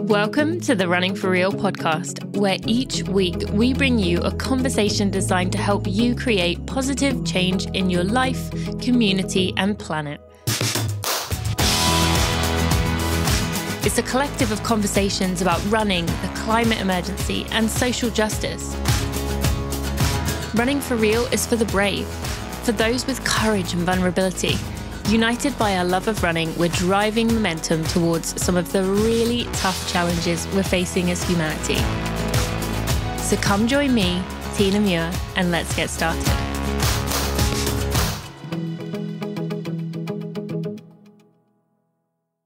Welcome to the Running for Real podcast, where each week we bring you a conversation designed to help you create positive change in your life, community, and planet. It's a collective of conversations about running, the climate emergency, and social justice. Running for Real is for the brave, for those with courage and vulnerability. United by our love of running, we're driving momentum towards some of the really tough challenges we're facing as humanity. So come join me, Tina Muir, and let's get started.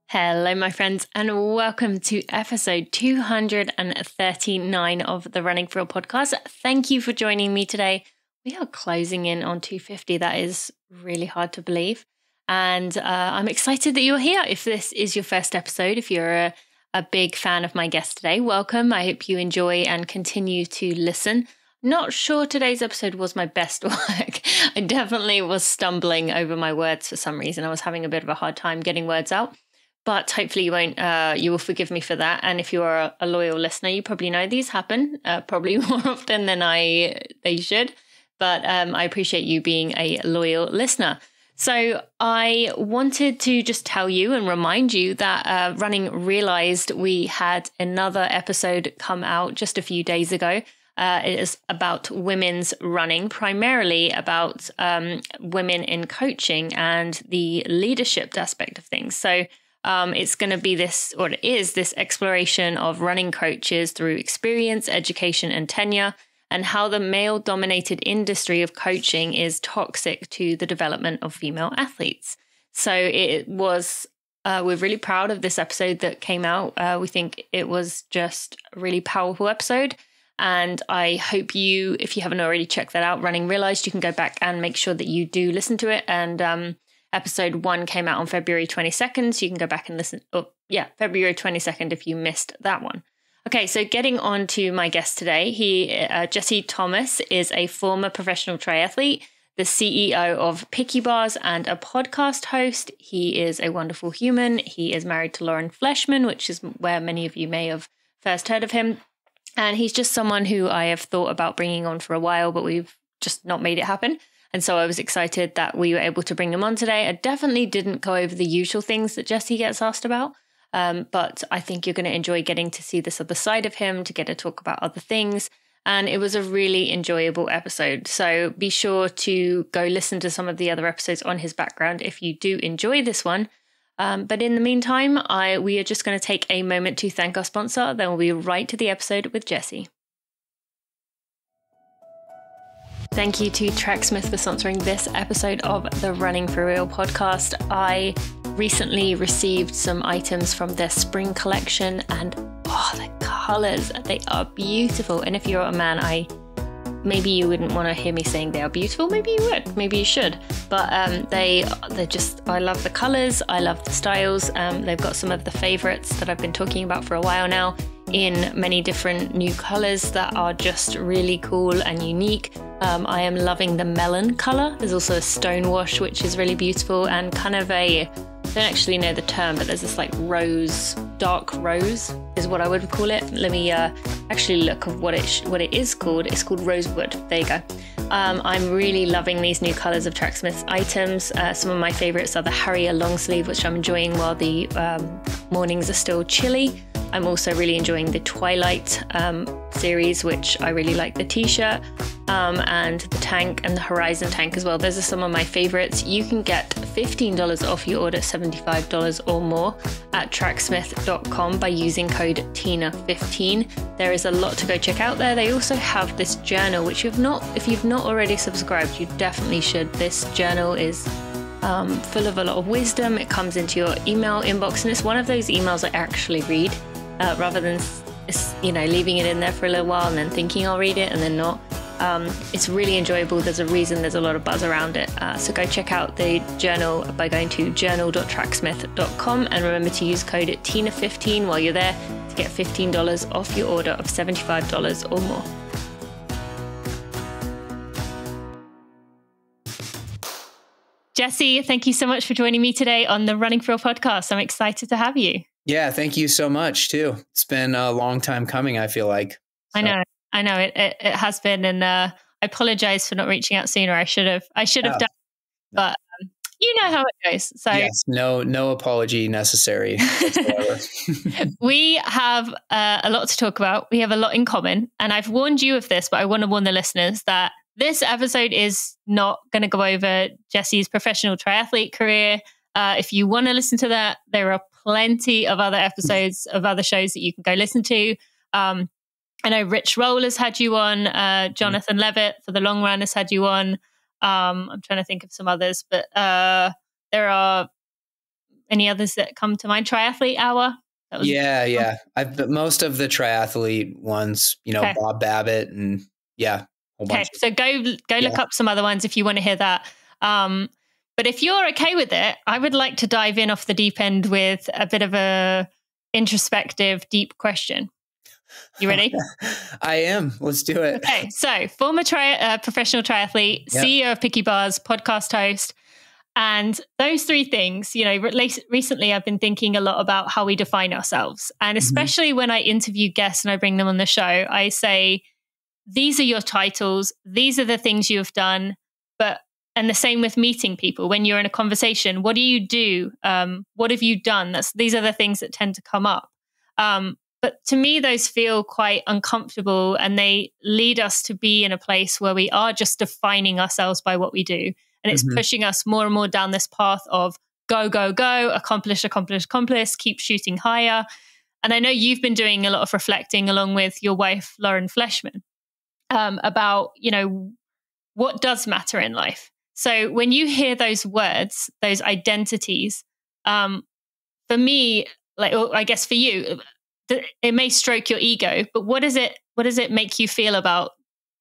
Hello, my friends, and welcome to episode 239 of the Running for Real podcast. Thank you for joining me today. We are closing in on 250. That is really hard to believe. And I'm excited that you're here. If this is your first episode, if you're a big fan of my guest today, welcome. I hope you enjoy and continue to listen. Not sure today's episode was my best work. I definitely was stumbling over my words for some reason. I was having a bit of a hard time getting words out, but hopefully you will forgive me for that. And if you are a loyal listener, you probably know these happen probably more often than they should. But I appreciate you being a loyal listener. So I wanted to just tell you and remind you that Running realized we had another episode come out just a few days ago. It is about women's running, primarily about women in coaching and the leadership aspect of things. So it's going to be this exploration of running coaches through experience, education, and tenure, and how the male-dominated industry of coaching is toxic to the development of female athletes. So we're really proud of this episode that came out. We think it was just a really powerful episode. And I hope if you haven't already checked that out, Running realized, you can go back and make sure that you do listen to it. And episode 1 came out on February 22nd. So you can go back and listen. February 22nd if you missed that one. Okay, so getting on to my guest today, Jesse Thomas is a former professional triathlete, the CEO of Picky Bars, and a podcast host. He is a wonderful human. He is married to Lauren Fleshman, which is where many of you may have first heard of him. And he's just someone who I have thought about bringing on for a while, but we've just not made it happen. And so I was excited that we were able to bring him on today. I definitely didn't go over the usual things that Jesse gets asked about. But I think you're going to enjoy getting to see this other side of him, to get to talk about other things. And it was a really enjoyable episode. So be sure to go listen to some of the other episodes on his background if you do enjoy this one. But in the meantime, we are just going to take a moment to thank our sponsor. Then we'll be right to the episode with Jesse. Thank you to Tracksmith for sponsoring this episode of the Running for Real podcast. I recently received some items from their spring collection, and the colors, they are beautiful. And if you're a man, maybe you wouldn't want to hear me saying they are beautiful. Maybe you would, maybe you should. But I love the colors. I love the styles. They've got some of the favorites that I've been talking about for a while now in many different new colors that are just really cool and unique. I am loving the melon color. There's also a stonewash, which is really beautiful, and kind of I don't actually know the term, but there's this like rose, dark rose is what I would call it. Let me actually look at what it is called. It's called rosewood. There you go. I'm really loving these new colors of Tracksmith's items. Some of my favorites are the Harrier long sleeve, which I'm enjoying while the mornings are still chilly. I'm also really enjoying the Twilight series, which I really like the t-shirt, and the tank and the Horizon tank as well. Those are some of my favorites. You can get $15 off your order, $75 or more at tracksmith.com by using code TINA15. There is a lot to go check out there. They also have this journal, which if you've not already subscribed, you definitely should. This journal is full of a lot of wisdom. It comes into your email inbox, and it's one of those emails I actually read rather than leaving it in there for a little while and then thinking I'll read it and then not. It's really enjoyable. There's a reason there's a lot of buzz around it. So go check out the journal by going to journal.tracksmith.com, and remember to use code TINA15 while you're there to get $15 off your order of $75 or more. Jesse, thank you so much for joining me today on the Running for Real podcast. I'm excited to have you. Yeah, thank you so much too. It's been a long time coming, I feel like. So. I know it has been, and I apologize for not reaching out sooner. I should have done, but you know how it goes. So yes, no apology necessary whatsoever. We have a lot to talk about. We have a lot in common, and I've warned you of this, but I want to warn the listeners that this episode is not going to go over Jesse's professional triathlete career. If you want to listen to that, there are plenty of other episodes of other shows that you can go listen to. I know Rich Roll has had you on. Jonathan Levitt for the long run has had you on. I'm trying to think of some others, but there are any others that come to mind. Triathlete Hour. Yeah. Most of the triathlete ones, Okay. Bob Babbitt and a whole bunch. So go look up some other ones if you want to hear that. But if you're okay with it, I would like to dive in off the deep end with a bit of a introspective, deep question. You ready? I am. Let's do it. Okay. So former professional triathlete, CEO of Picky Bars, podcast host. And those three things, recently I've been thinking a lot about how we define ourselves. And especially when I interview guests and I bring them on the show, I say, these are your titles. These are the things you have done. And the same with meeting people. When you're in a conversation, what do you do? What have you done? These are the things that tend to come up. But to me, those feel quite uncomfortable, and they lead us to be in a place where we are just defining ourselves by what we do. And it's pushing us more and more down this path of go, go, go, accomplish, keep shooting higher. And I know you've been doing a lot of reflecting along with your wife, Lauren Fleshman, about, what does matter in life. So when you hear those words, those identities, for me, I guess for you, it may stroke your ego, but what does it make you feel about?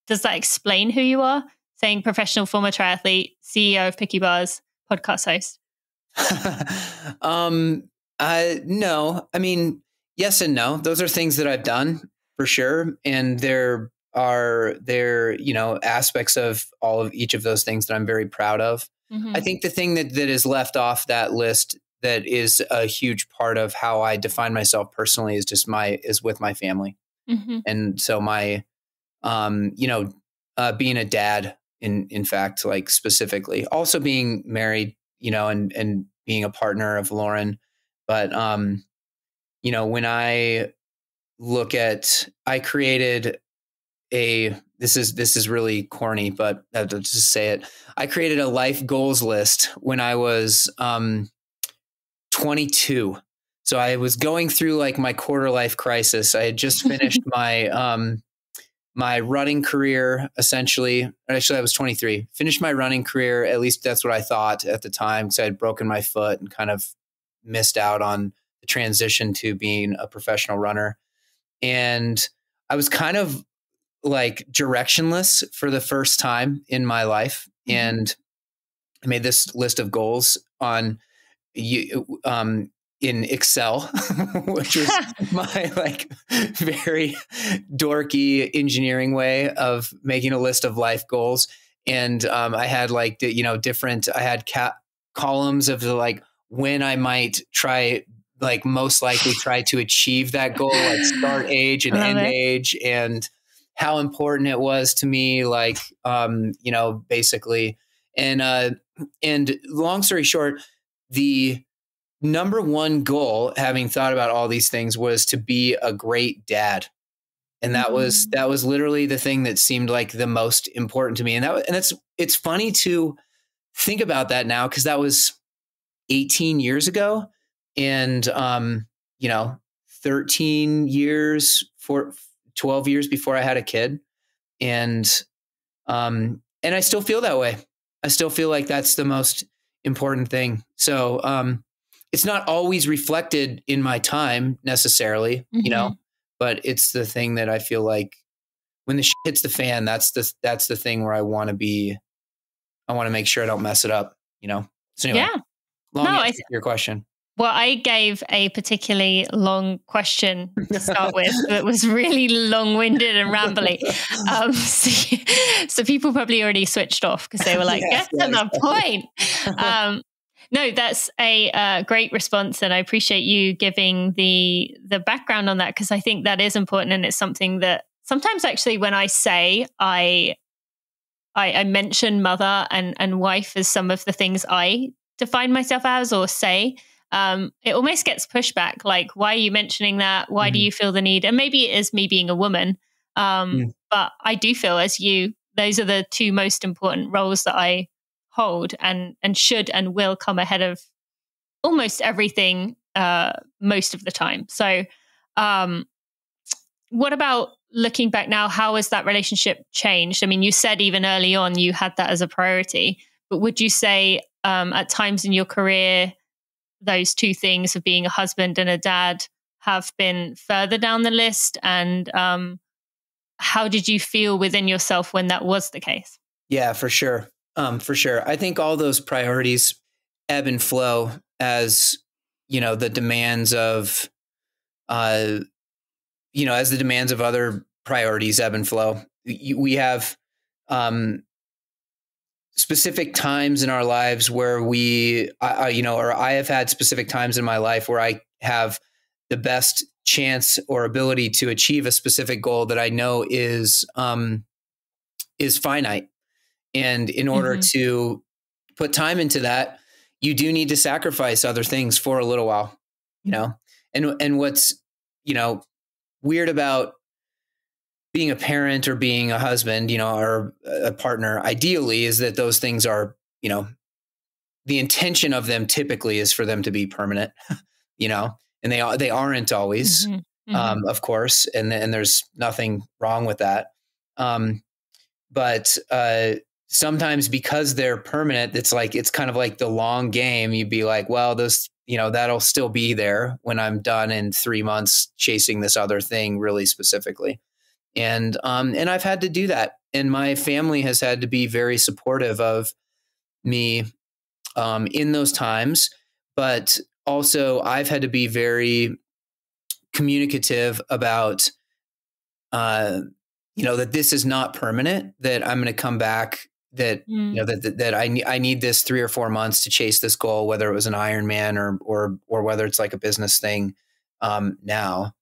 Does that explain who you are? Saying professional former triathlete, CEO of Picky Bars, podcast host. No, I mean, yes and no. Those are things that I've done for sure. And there are aspects of each of those things that I'm very proud of. I think the thing that is left off that list that is a huge part of how I define myself personally is just with my family. And so my, being a dad in fact, like specifically also being married, and being a partner of Lauren. But, when I look at, I created this is really corny, but I'll just say it. I created a life goals list when I was 22. So I was going through like my quarter life crisis. I had just finished my my running career, essentially. Actually, I was 23. Finished my running career. At least that's what I thought at the time, because I had broken my foot and kind of missed out on the transition to being a professional runner. And I was kind of like directionless for the first time in my life. And I made this list of goals in Excel, which was my like very dorky engineering way of making a list of life goals. And I had like I had columns of the like when I might try, like most likely try to achieve that goal, like start age and end age, and how important it was to me, like, basically. And long story short, the number one goal, having thought about all these things, was to be a great dad. And that was literally the thing that seemed like the most important to me. And it's funny to think about that now, because that was 18 years ago. And, 13 years, 12 years before I had a kid. And I still feel that way. I still feel like that's the most important thing. So, it's not always reflected in my time necessarily, but it's the thing that I feel like when the shit hits the fan, that's the thing where I want to be. I want to make sure I don't mess it up, So anyway, long answer to your question. Well, I gave a particularly long question to start with that was really long-winded and rambly. So people probably already switched off because they were like, get to the point. No, that's a great response, and I appreciate you giving the background on that, because I think that is important, and it's something that sometimes actually when I say I mention mother and wife as some of the things I define myself as or say, it almost gets pushback. Like, why are you mentioning that? Why do Mhm. you feel the need? And maybe it is me being a woman, Mm. but I do feel as you, those are the two most important roles that I hold, and should and will come ahead of almost everything most of the time. So, um, what about looking back now? How has that relationship changed? I mean, you said even early on you had that as a priority, but would you say at times in your career, those two things of being a husband and a dad have been further down the list? And how did you feel within yourself when that was the case? Yeah, for sure. For sure. I think all those priorities ebb and flow as, the demands of, uh, as the demands of other priorities ebb and flow. We have um, specific times in our lives where or I have had specific times in my life where I have the best chance or ability to achieve a specific goal that I know is finite. And in order Hmm. to put time into that, you do need to sacrifice other things for a little while, you know? And what's, weird about being a parent or being a husband, or a partner, ideally is that those things are, the intention of them typically is for them to be permanent, and they aren't always, Hmm. Hmm. of course. And there's nothing wrong with that. Um, but sometimes because they're permanent, it's kind of like the long game. You'd be like, well, this, that'll still be there when I'm done in 3 months chasing this other thing really specifically. And I've had to do that, and my family has had to be very supportive of me in those times. But also, I've had to be very communicative about that this is not permanent, that I'm going to come back, that, Mm. that I need this 3 or 4 months to chase this goal, whether it was an Ironman or whether it's like a business thing now,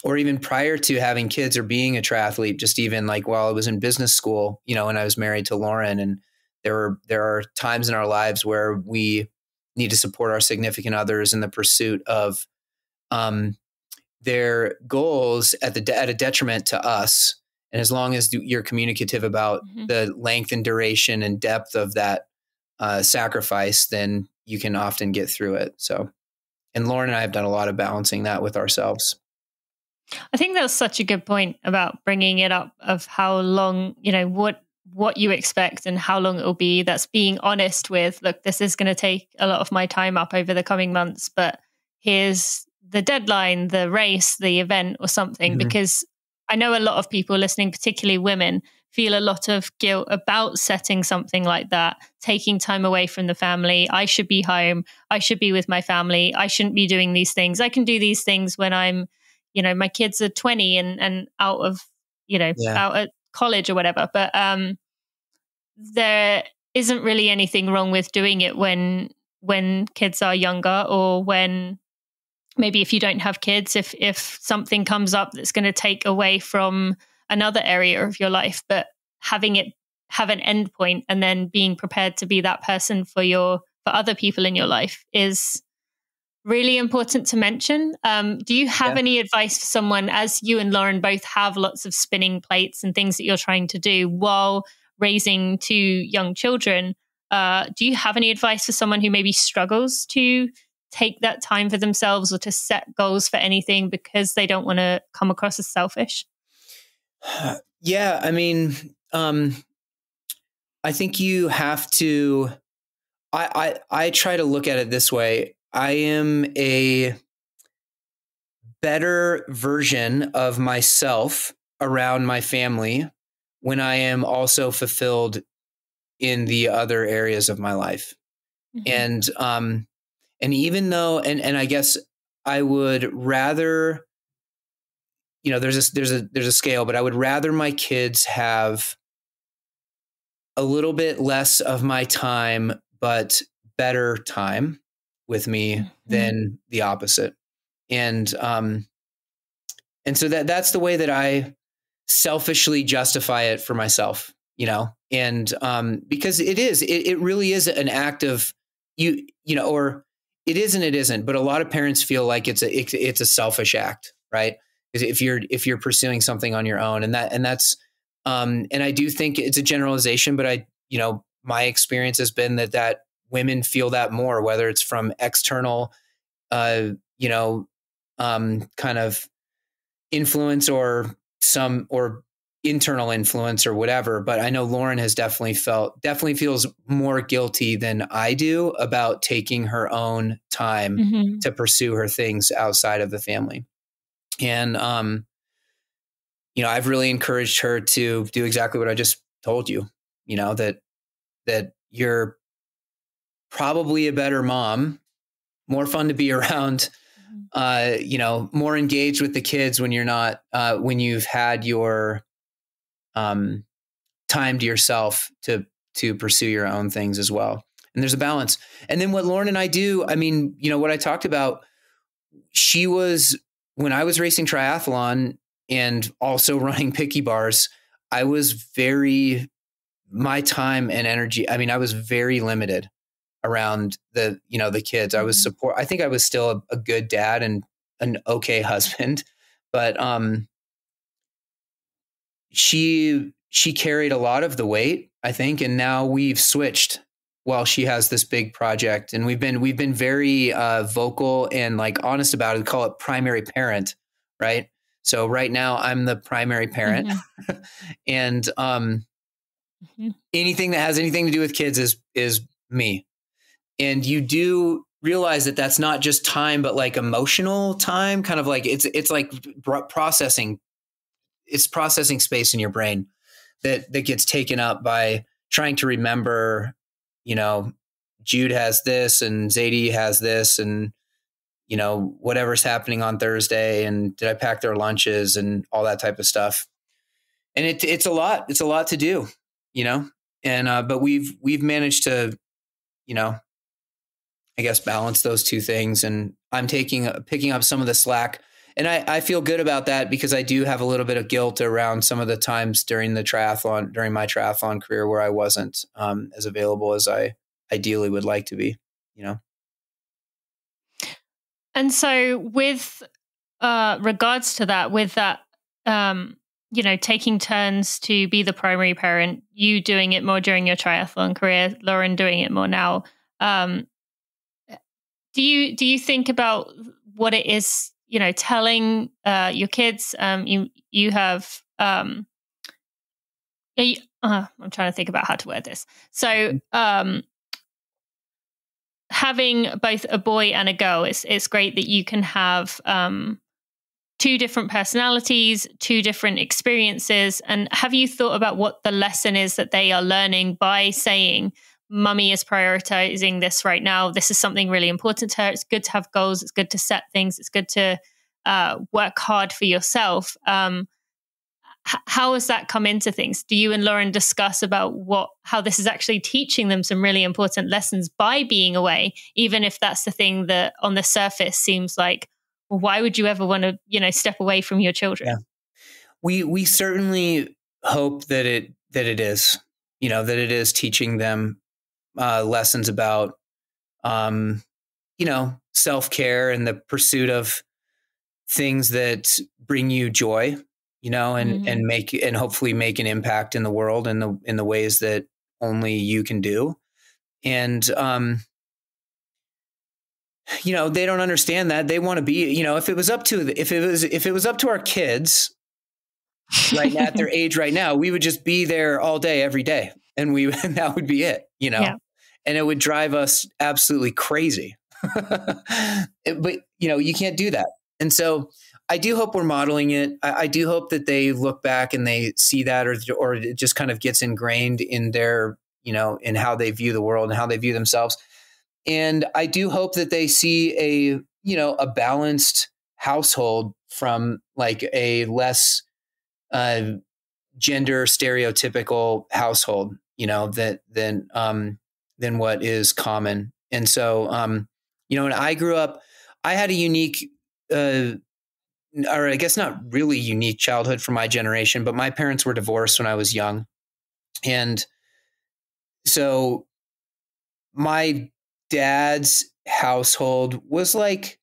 or even prior to having kids or being a triathlete, just even like while I was in business school, when I was married to Lauren. And there are times in our lives where we need to support our significant others in the pursuit of um, their goals at a detriment to us. And as long as you're communicative about Hmm. the length and duration and depth of that sacrifice, then you can often get through it. So, and Lauren and I have done a lot of balancing that with ourselves. I think that's such a good point about bringing it up of how long, what you expect and how long it will be. That's being honest with, look, this is going to take a lot of my time up over the coming months, but here's the deadline, the race, the event or something. Mm-hmm. Because I know a lot of people listening, particularly women, feel a lot of guilt about setting something like that, taking time away from the family. I should be home. I should be with my family. I shouldn't be doing these things. I can do these things when I'm, my kids are 20 and out of, Yeah. out at college or whatever. But there isn't really anything wrong with doing it when kids are younger, or when maybe if you don't have kids, if something comes up that's going to take away from another area of your life, but having it have an end point and then being prepared to be that person for other people in your life is really important to mention. Do you have Yeah. any advice for someone, as you and Lauren both have lots of spinning plates and things that you're trying to do while raising two young children? Do you have any advice for someone who maybe struggles to take that time for themselves or to set goals for anything because they don't want to come across as selfish? Yeah. I mean, I think you have to, I try to look at it this way. I am a better version of myself around my family when I am also fulfilled in the other areas of my life. Hmm. And even though, and I guess I would rather, there's a scale, but I would rather my kids have a little bit less of my time, but better time with me than the opposite. And so that's the way that I selfishly justify it for myself, and because it really is an act of or it is and it isn't, but a lot of parents feel like it's a selfish act, right? If you're pursuing something on your own, and that's and I do think it's a generalization, but my experience has been that women feel that more, whether it's from external, kind of influence or internal influence or whatever. But I know Lauren has definitely feels more guilty than I do about taking her own time to pursue her things outside of the family. And, I've really encouraged her to do exactly what I just told you, that you're probably a better mom, more fun to be around, more engaged with the kids when you're not, when you've had your time to yourself to pursue your own things as well. And there's a balance. And then what Lauren and I do, what I talked about, when I was racing triathlon and also running picky bars, my time and energy, I was very limited around the kids. I think I was still a good dad and an okay husband, but she carried a lot of the weight, I think. And now we've switched while she has this big project, and we've been very vocal and honest about it. We call it primary parent, right? So right now I'm the primary parent, and anything that has anything to do with kids is me. And you do realize that that's not just time, but emotional time, kind of it's like processing. It's processing space in your brain that gets taken up by trying to remember, Jude has this and Zadie has this, and, whatever's happening on Thursday, and did I pack their lunches and all that type of stuff. And it's a lot to do, and, but we've managed to, I guess, balance those two things. And I'm picking up some of the slack. And I feel good about that, because I do have a little bit of guilt around some of the times during my triathlon career where I wasn't as available as I ideally would like to be, And so with regards to that, with that, taking turns to be the primary parent, you doing it more during your triathlon career, Lauren doing it more now. Do you think about what it is, telling your kids? You have. I'm trying to think about how to word this. So, having both a boy and a girl, it's great that you can have two different personalities, two different experiences. And have you thought about what the lesson is that they are learning by saying, Mummy is prioritizing this right now. This is something really important to her. It's good to have goals. It's good to set things. It's good to work hard for yourself. How has that come into things? Do you and Lauren discuss about how this is actually teaching them some really important lessons by being away, even if that's the thing that on the surface seems like, well, why would you ever want to, step away from your children? Yeah. We certainly hope that it is, that it is teaching them lessons about, self-care and the pursuit of things that bring you joy, and hopefully make an impact in the world in the ways that only you can do. And, they don't understand that. They want to be, if it was up to our kids right now, at their age right now, we would just be there all day, every day. And that would be it, Yeah. And it would drive us absolutely crazy. But, you can't do that. And so I do hope we're modeling it. I do hope that they look back and they see that, or it just kind of gets ingrained in their, in how they view the world and how they view themselves. And I do hope that they see a balanced household from a less gender stereotypical household, than what is common And so, when I grew up, I had a unique, or I guess not really unique childhood for my generation, but my parents were divorced when I was young. And so my dad's household was like,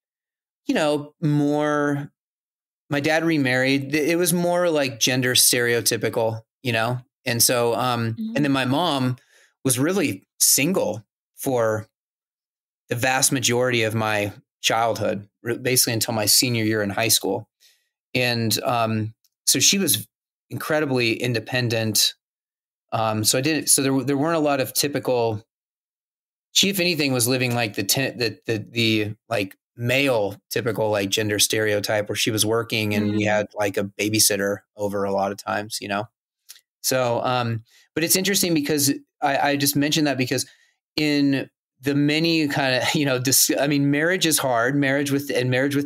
more, my dad remarried. It was more like gender stereotypical, And so, and then my mom was really single for the vast majority of my childhood, basically until my senior year in high school. And so she was incredibly independent. So there weren't a lot of typical, she, if anything, was living like the like male typical like gender stereotype where she was working and we had like a babysitter over a lot of times, So, but it's interesting because I just mentioned that because in the many kind of, marriage is hard. Marriage with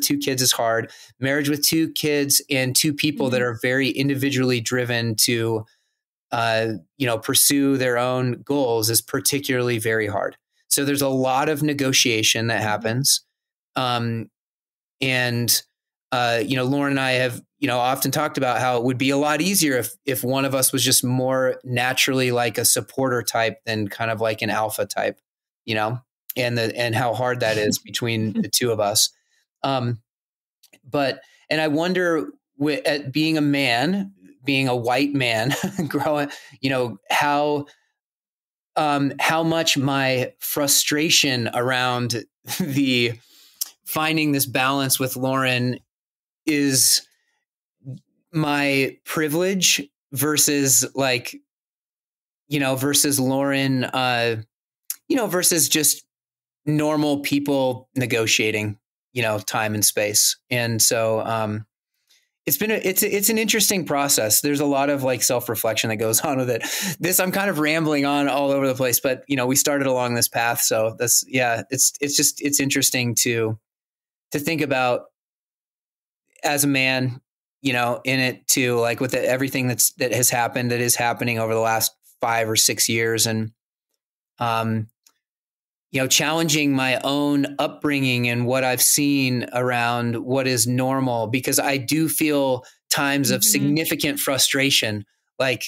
two kids is hard. Marriage with two kids and two people that are very individually driven to, pursue their own goals is particularly very hard. So there's a lot of negotiation that happens. And, Lauren and I have, often talked about how it would be a lot easier if one of us was just more naturally like a supporter type than kind of like an alpha type, and how hard that is between the two of us. And I wonder at being a man, being a white man growing, how much my frustration around the finding this balance with Lauren is my privilege versus like, versus Lauren, versus just normal people negotiating, time and space. And so, it's an interesting process. There's a lot of like self-reflection that goes on with it. I'm kind of rambling on all over the place, but we started along this path. So it's interesting to think about as a man, in it too, like with everything that has happened, that is happening over the last 5 or 6 years. And, challenging my own upbringing and what I've seen around what is normal, because I do feel times of significant frustration. Like,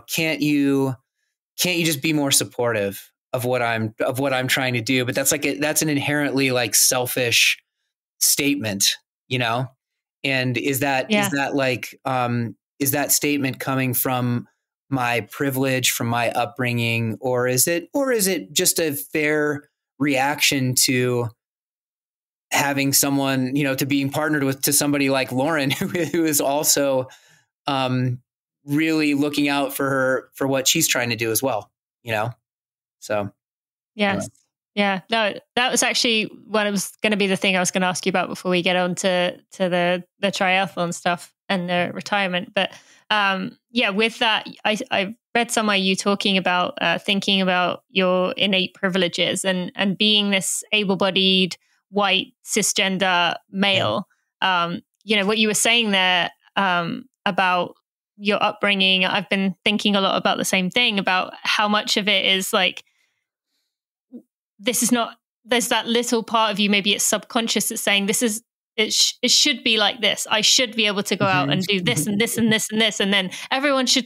can't you just be more supportive of what I'm trying to do? But that's that's an inherently like selfish statement, and is that statement coming from my privilege, from my upbringing, or is it just a fair reaction to having someone, to being partnered to somebody like Lauren, who is also really looking out for what she's trying to do as well, So. Yes. Yeah. No, that was actually what it was going to be the thing I was going to ask you about before we get on to the triathlon stuff and the retirement. But with that, I read somewhere you talking about thinking about your innate privileges and being this able-bodied, white, cisgender male. Yeah. What you were saying there about your upbringing, I've been thinking a lot about the same thing, about how much of it is like, there's that little part of you, maybe it's subconscious, that's saying it should be like this. I should be able to go out and do this and this and this and this. And then everyone should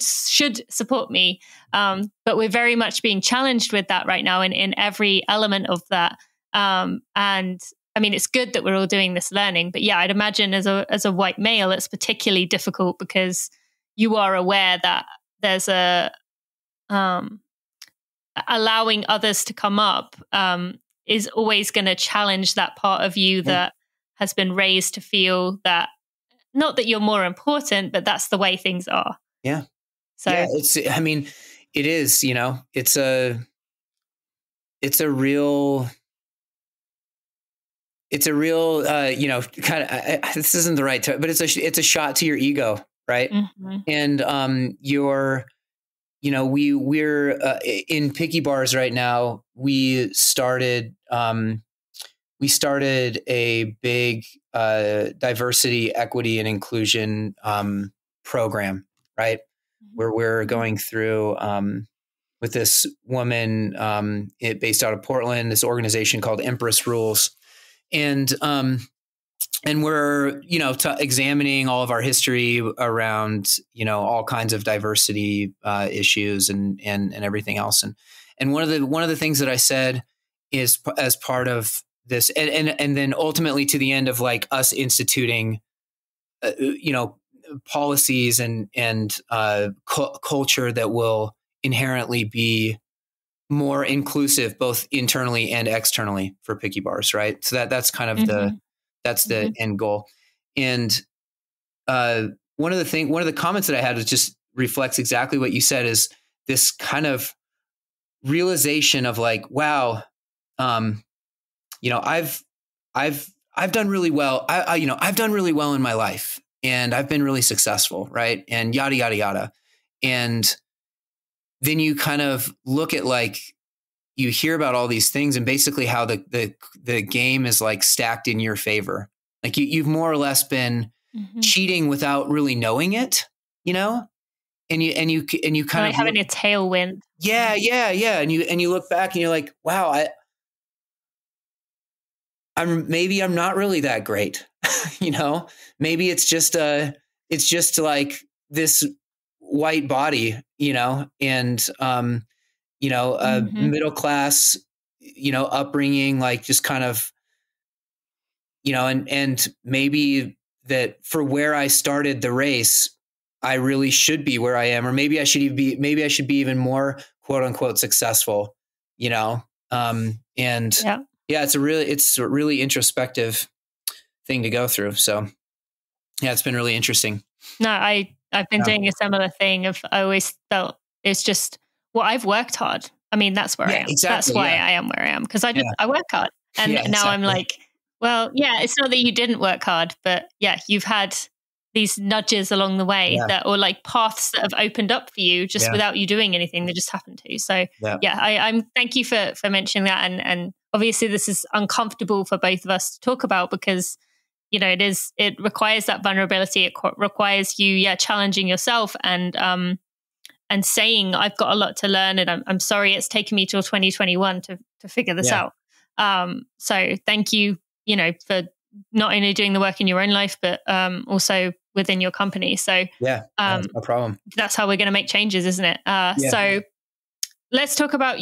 support me. But we're very much being challenged with that right now in every element of that. And I mean, it's good that we're all doing this learning, but yeah, I'd imagine as a white male, it's particularly difficult because you are aware that there's allowing others to come up is always going to challenge that part of you that has been raised to feel that, not that you're more important, but that's the way things are. Yeah. So yeah, it is, it's a real, kind of, this isn't the right term, but it's a shot to your ego. Right. And we're in Picky Bars right now. We started a big diversity, equity, and inclusion program, right? Where we're going through with this woman based out of Portland, this organization called Empress Rules. And we're, examining all of our history around, all kinds of diversity issues and everything else. And one of the things that I said is, as part of this, and then ultimately to the end of like us instituting, policies and culture that will inherently be more inclusive, both internally and externally for Picky Bars, right? So that's kind of the end goal. And one of the comments that I had was just reflects exactly what you said, is this kind of realization of like, wow, I've done really well. I've done really well in my life, and I've been really successful, right? And yada yada yada. And then you kind of look at, like, you hear about all these things and basically how the game is like stacked in your favor. Like you've more or less been cheating without really knowing it, and you kind of having a tailwind. Yeah. And you look back and you're like, wow, I'm not really that great. Maybe it's just like this white body, and middle class, upbringing, like just kind of, and maybe that for where I started the race, I really should be where I am, or maybe I should be even more quote unquote successful, and yeah, it's a really introspective thing to go through. So yeah, it's been really interesting. No, I've been doing a similar thing. I always felt it's just, well, I've worked hard. I mean, that's where I am. Exactly, that's why I am where I am, because I work hard. And now I'm like, well, yeah, it's not that you didn't work hard, but yeah, you've had these nudges along the way or like paths that have opened up for you just without you doing anything. They just happened to. So I'm thank you for mentioning that. And obviously this is uncomfortable for both of us to talk about, because it requires that vulnerability. It requires you, challenging yourself and saying, I've got a lot to learn, and I'm sorry it's taken me till 2021 to figure this out. So thank you, for not only doing the work in your own life, but also within your company. So no problem. That's how we're going to make changes, isn't it? So let's talk about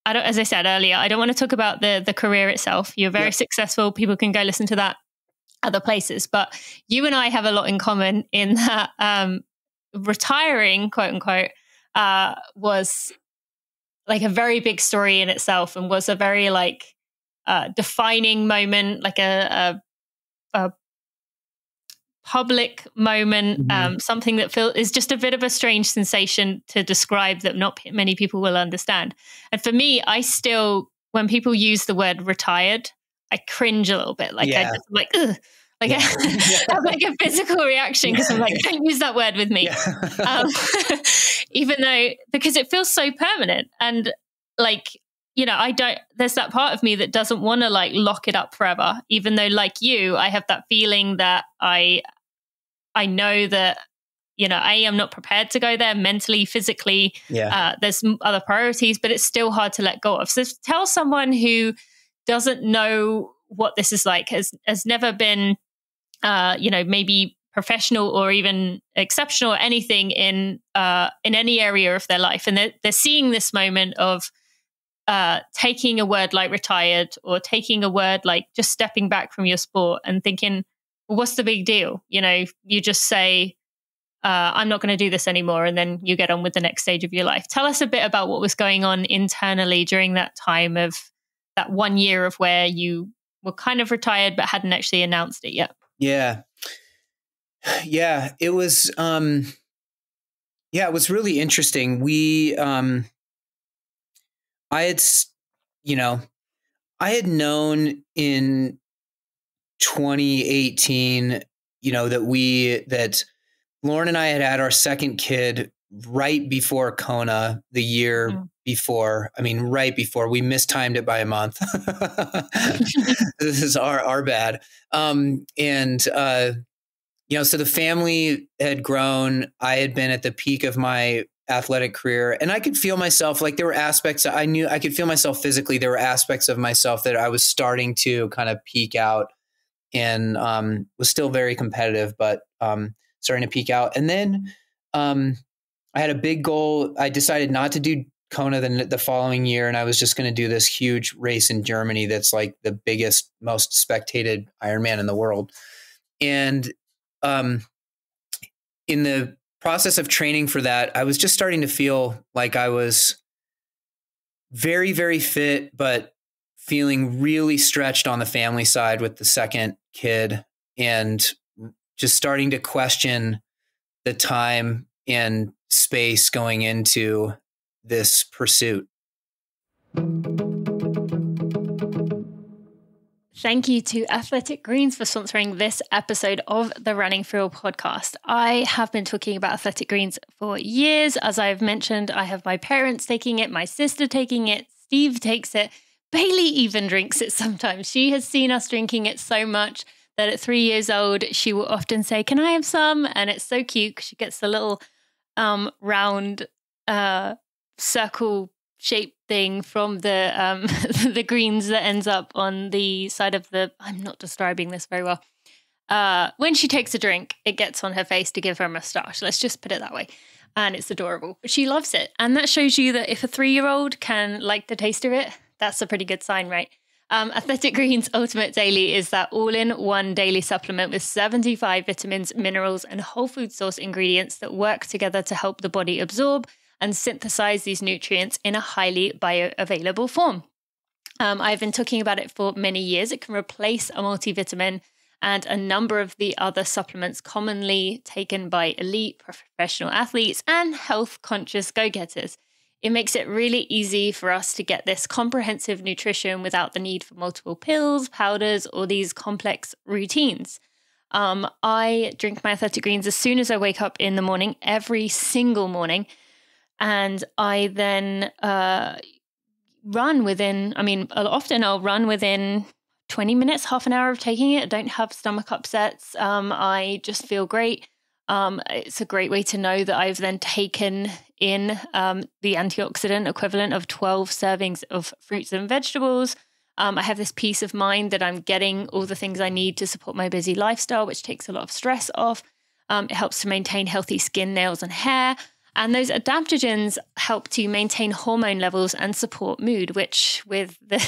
as I said earlier, I don't want to talk about the career itself. You're very successful. People can go listen to that other places, but you and I have a lot in common in that retiring, quote unquote, was like a very big story in itself, and was a very like defining moment, like a public moment, something that is just a bit of a strange sensation to describe that not many people will understand. And for me, I still, when people use the word retired, I cringe a little bit. Like I just like, ugh. Like I have like a physical reaction, because I'm like, don't use that word with me. Even though, because it feels so permanent, and like, there's that part of me that doesn't want to like lock it up forever, even though, like you, I have that feeling that I know that, I am not prepared to go there mentally, physically. There's other priorities, but it's still hard to let go of. So tell someone who doesn't know what this is like, has never been, maybe professional or even exceptional or anything in any area of their life. And they're seeing this moment of taking a word like retired, or taking a word like just stepping back from your sport, and thinking, well, what's the big deal? You just say, I'm not going to do this anymore. And then you get on with the next stage of your life. Tell us a bit about what was going on internally during that time of that 1 year of where you were kind of retired, but hadn't actually announced it yet. Yeah. It was, it was really interesting. I had known in 2018, that Lauren and I had our second kid right before Kona, the year before. I mean, right before. We mistimed it by a month. This is our bad. So the family had grown. I had been at the peak of my athletic career, and I could feel myself, like there were aspects I knew I could feel myself physically. There were aspects of myself that I was starting to kind of peak out, and was still very competitive, but starting to peak out. And then I had a big goal. I decided not to do Kona the following year, and I was just going to do this huge race in Germany that's like the biggest, most spectated Ironman in the world. And in the process of training for that, I was just starting to feel like I was very, very fit, but feeling really stretched on the family side with the second kid, and just starting to question the time and space going into this pursuit. Thank you to Athletic Greens for sponsoring this episode of the Running For Real podcast. I have been talking about Athletic Greens for years. As I've mentioned, I have my parents taking it, my sister taking it, Steve takes it, Bailey even drinks it sometimes. She has seen us drinking it so much that at 3 years old, she will often say, "Can I have some?" And it's so cute because she gets a little round circle shape thing from the the greens that ends up on the side of the, I'm not describing this very well. When she takes a drink, it gets on her face to give her a moustache. Let's just put it that way. And it's adorable. But she loves it. And that shows you that if a 3-year-old can like the taste of it, that's a pretty good sign, right? Athletic Greens Ultimate Daily is that all-in-one daily supplement with 75 vitamins, minerals, and whole food source ingredients that work together to help the body absorb and synthesize these nutrients in a highly bioavailable form. I've been talking about it for many years. It can replace a multivitamin and a number of the other supplements commonly taken by elite professional athletes and health-conscious go-getters. It makes it really easy for us to get this comprehensive nutrition without the need for multiple pills, powders, or these complex routines. I drink my Athletic Greens as soon as I wake up in the morning, every single morning. And I then run within, often I'll run within 20 minutes, half an hour of taking it. I don't have stomach upsets. I just feel great. It's a great way to know that I've then taken in the antioxidant equivalent of 12 servings of fruits and vegetables. I have this peace of mind that I'm getting all the things I need to support my busy lifestyle, which takes a lot of stress off. It helps to maintain healthy skin, nails, and hair. And those adaptogens help to maintain hormone levels and support mood, which with the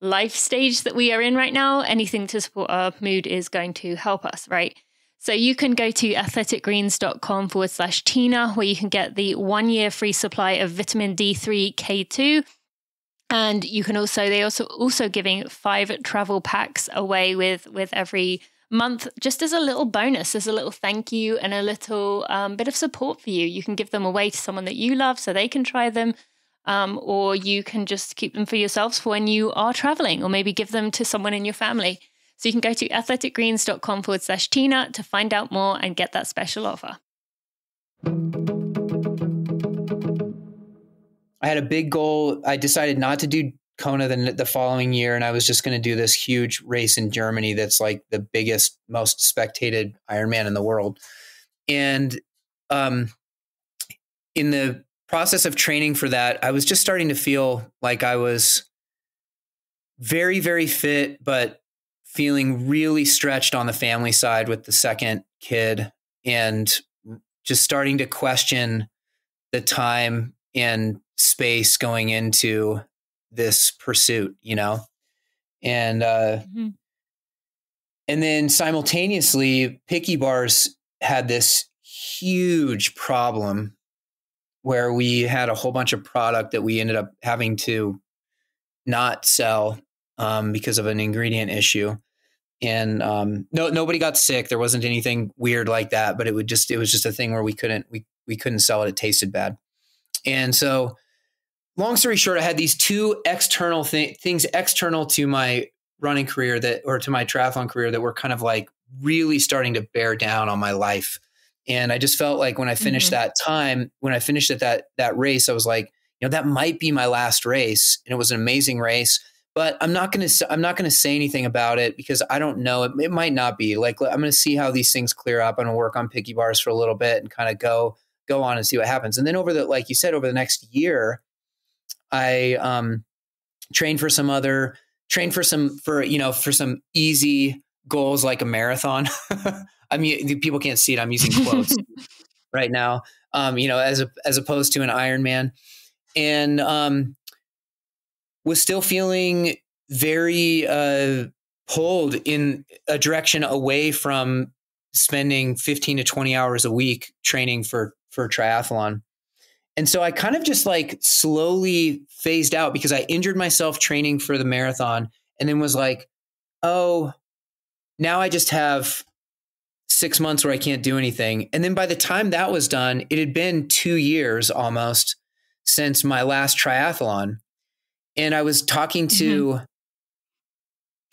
life stage that we are in right now, anything to support our mood is going to help us, right? So you can go to athleticgreens.com/Tina, where you can get the 1-year free supply of vitamin D3 K2. And you can they also giving 5 travel packs away with every month, just as a little bonus, as a little thank you and a little bit of support for you. You can give them away to someone that you love so they can try them, or you can just keep them for yourselves for when you are traveling, or maybe give them to someone in your family. So you can go to athleticgreens.com/Tina to find out more and get that special offer. I had a big goal. I decided not to do Kona the following year, and I was just going to do this huge race in Germany that's like the biggest, most spectated Ironman in the world. And in the process of training for that, I was just starting to feel like I was very, very fit, but feeling really stretched on the family side with the second kid, and just starting to question the time and space going into this pursuit, and and then simultaneously, Picky Bars had this huge problem where we had a whole bunch of product that we ended up having to not sell because of an ingredient issue. And nobody got sick. There wasn't anything weird like that, but it was just a thing where we couldn't sell it. It tasted bad. And so, long story short, I had these 2 external things external to my running career to my triathlon career that were kind of like really starting to bear down on my life. And I just felt like when I finished that race, I was like, that might be my last race. And it was an amazing race, but I'm not going to say anything about it because I don't know. It might not be. Like, I'm going to see how these things clear up. I'm going to work on Picky Bars for a little bit and kind of go go on and see what happens. And then like you said, over the next year, I trained for some easy goals like a marathon. I mean, people can't see it. I'm using quotes right now, as opposed to an Ironman, and was still feeling very pulled in a direction away from spending 15 to 20 hours a week training for triathlon. And so I kind of just like slowly phased out because I injured myself training for the marathon, and then was like, oh, now I just have 6 months where I can't do anything. And then by the time that was done, it had been 2 years almost since my last triathlon. And I was talking to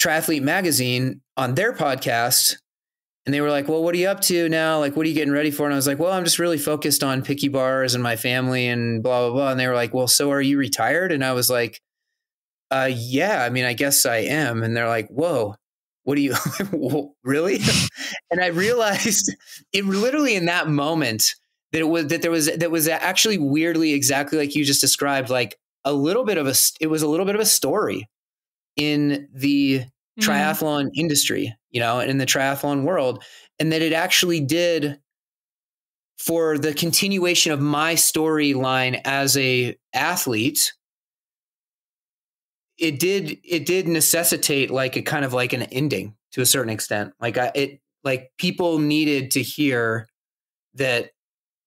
Triathlete Magazine on their podcast, and they were like, well, what are you up to now? Like, what are you getting ready for? And I was like, well, I'm just really focused on picky bars and my family and blah, blah, blah. And they were like, well, so are you retired? And I was like, yeah, I mean, I guess I am. And they're like, whoa, what do you really? And I realized it literally in that moment that was actually weirdly exactly like you just described, like it was a little bit of a story in the triathlon industry, and in the triathlon world, and that it actually did, for the continuation of my storyline as a athlete, it did necessitate like a kind of like an ending to a certain extent. Like people needed to hear that